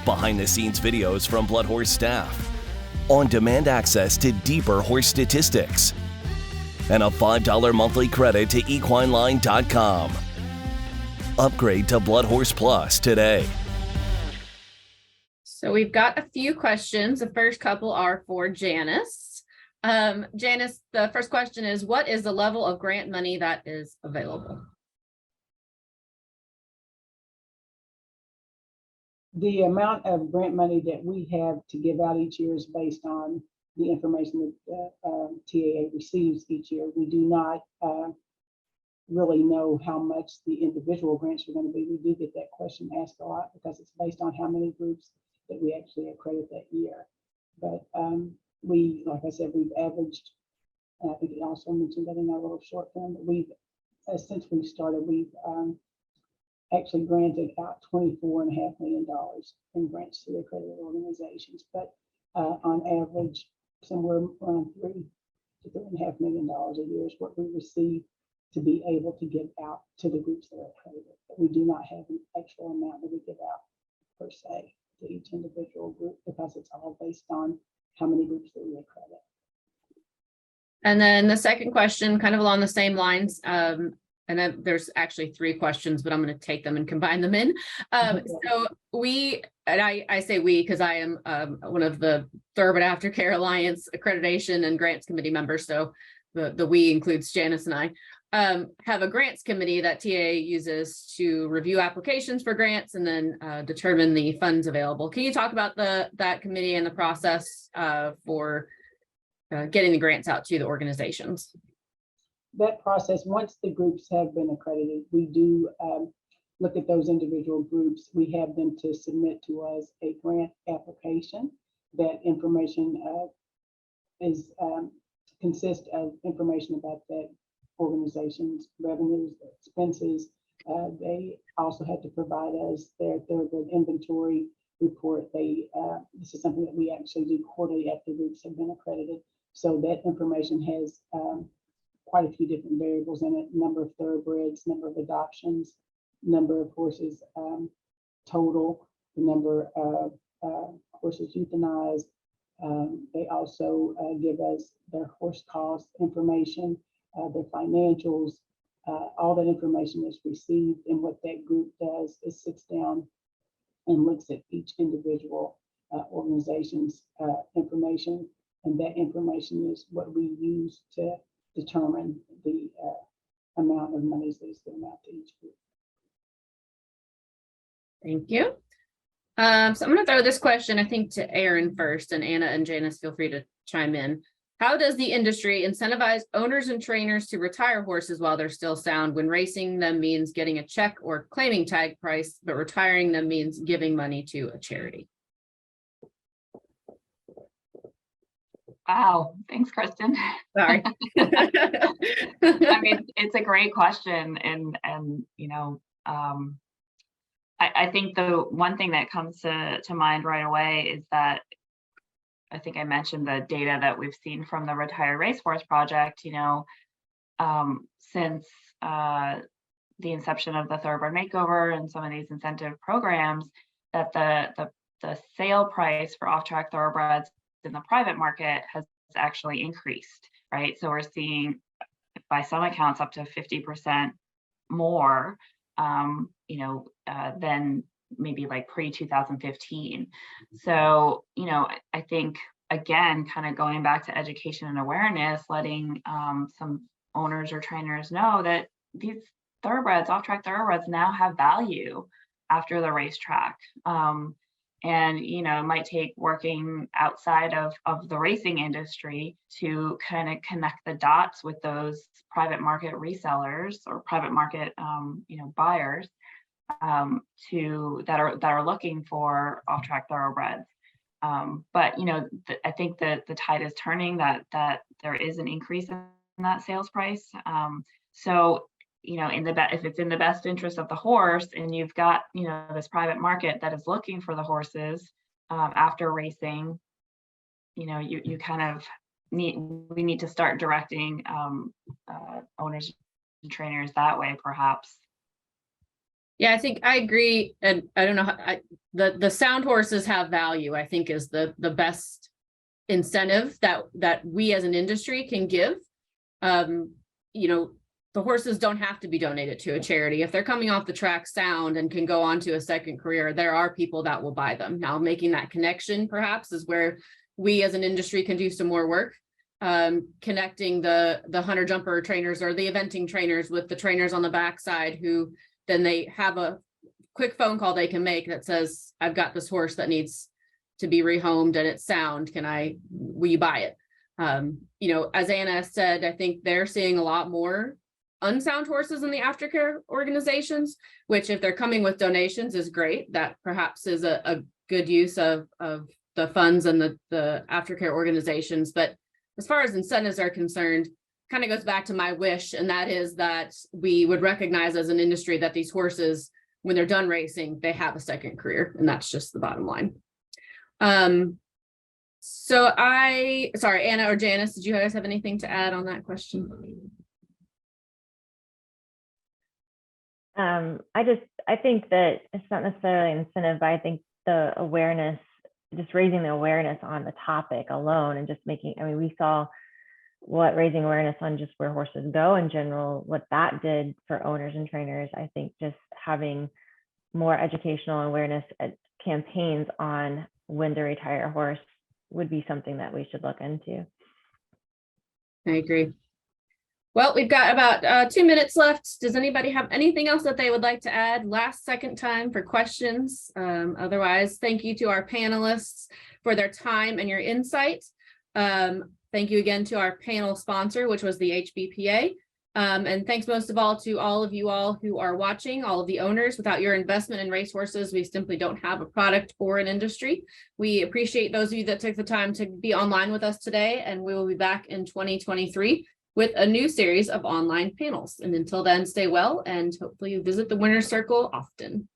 behind-the-scenes videos from Blood Horse staff, on-demand access to deeper horse statistics, and a $5 monthly credit to equineline.com. Upgrade to Blood Horse Plus today. So we've got a few questions. The first couple are for Janice. Janice, the first question is, what is the level of grant money that is available? The amount of grant money that we have to give out each year is based on the information that TAA receives each year. We do not really know how much the individual grants are going to be. We do get that question asked a lot because it's based on how many groups that we actually accredit that year. But we, like I said, we've averaged, and I think you also mentioned that in our little short film, that we've, since we started, we've actually granted out $24.5 million in grants to the accredited organizations. But on average, somewhere around $3 to $3.5 million a year is what we receive to be able to give out to the groups that are accredited. But we do not have an actual amount that we give out per se to each individual group because it's all based on how many groups that we accredit. And then the second question, kind of along the same lines, and then there's actually three questions, but I'm going to take them and combine them in. So we, and I say we because I am one of the Thoroughbred Aftercare Alliance accreditation and grants committee members. So the we includes Janice and I. Have a grants committee that TA uses to review applications for grants and then determine the funds available. Can you talk about that committee and the process for getting the grants out to the organizations? That process, once the groups have been accredited, we do look at those individual groups. We have them to submit to us a grant application. That information consists of information about that organization's revenues, their expenses. They also have to provide us their thoroughbred inventory report. This is something that we actually do quarterly after groups have been accredited. So that information has quite a few different variables in it: number of thoroughbreds, number of adoptions, number of horses total, the number of horses euthanized. They also give us their horse cost information, their financials. All that information is received, and what that group does is sits down and looks at each individual organization's information, and that information is what we use to determine the amount of monies that is given out to each group. Thank you. So I'm going to throw this question, I think, to Aaron first, and Anna and Janice, feel free to chime in. How does the industry incentivize owners and trainers to retire horses while they're still sound, when racing them means getting a check or claiming tag price, but retiring them means giving money to a charity? Wow, thanks, Kristen. Sorry. I mean, it's a great question, and you know, I think the one thing that comes to mind right away is that I think I mentioned the data that we've seen from the Retire Racehorse Project. You know, since the inception of the Thoroughbred Makeover and some of these incentive programs, that the sale price for off-track thoroughbreds in the private market has actually increased, right? So we're seeing, by some accounts, up to 50% more, you know, than maybe like pre-2015. So, you know, I think again, kind of going back to education and awareness, letting some owners or trainers know that these thoroughbreds, off-track thoroughbreds, now have value after the racetrack. And, you know, it might take working outside of the racing industry to kind of connect the dots with those private market resellers or private market, you know, buyers that are looking for off-track thoroughbreds. But, you know, I think that the tide is turning, that there is an increase in that sales price. So, you know, if it's in the best interest of the horse, and you've got, you know, this private market that is looking for the horses after racing, you know, you kind of we need to start directing owners and trainers that way, perhaps. Yeah, I think I agree, and I don't know how the sound horses have value, I think, is the best incentive that we as an industry can give. You know, the horses don't have to be donated to a charity. If they're coming off the track sound and can go on to a second career, there are people that will buy them. Now, making that connection perhaps is where we as an industry can do some more work, connecting the hunter jumper trainers or the eventing trainers with the trainers on the backside, who then they have a quick phone call they can make that says, I've got this horse that needs to be rehomed and it's sound. Will you buy it? You know, as Anna said, I think they're seeing a lot more unsound horses in the aftercare organizations, which if they're coming with donations is great. That perhaps is a good use of the funds and the aftercare organizations. But as far as incentives are concerned, kind of goes back to my wish, and that is that we would recognize as an industry that these horses, when they're done racing, they have a second career, and that's just the bottom line. Sorry, Anna or Janice, did you guys have anything to add on that question? I think that it's not necessarily an incentive, but I think the awareness, just raising the awareness on the topic alone, and just making, I mean, we saw what raising awareness on just where horses go in general, what that did for owners and trainers. I think just having more educational awareness campaigns on when to retire a horse would be something that we should look into. I agree. Well, we've got about 2 minutes left. Does anybody have anything else that they would like to add? Last second time for questions. Otherwise, thank you to our panelists for their time and your insight. Thank you again to our panel sponsor, which was the HBPA. And thanks most of all to all of you all who are watching, all of the owners. Without your investment in racehorses, we simply don't have a product or an industry. We appreciate those of you that took the time to be online with us today, and we will be back in 2023 with a new series of online panels. And until then, stay well, and hopefully you visit the Winner's Circle often.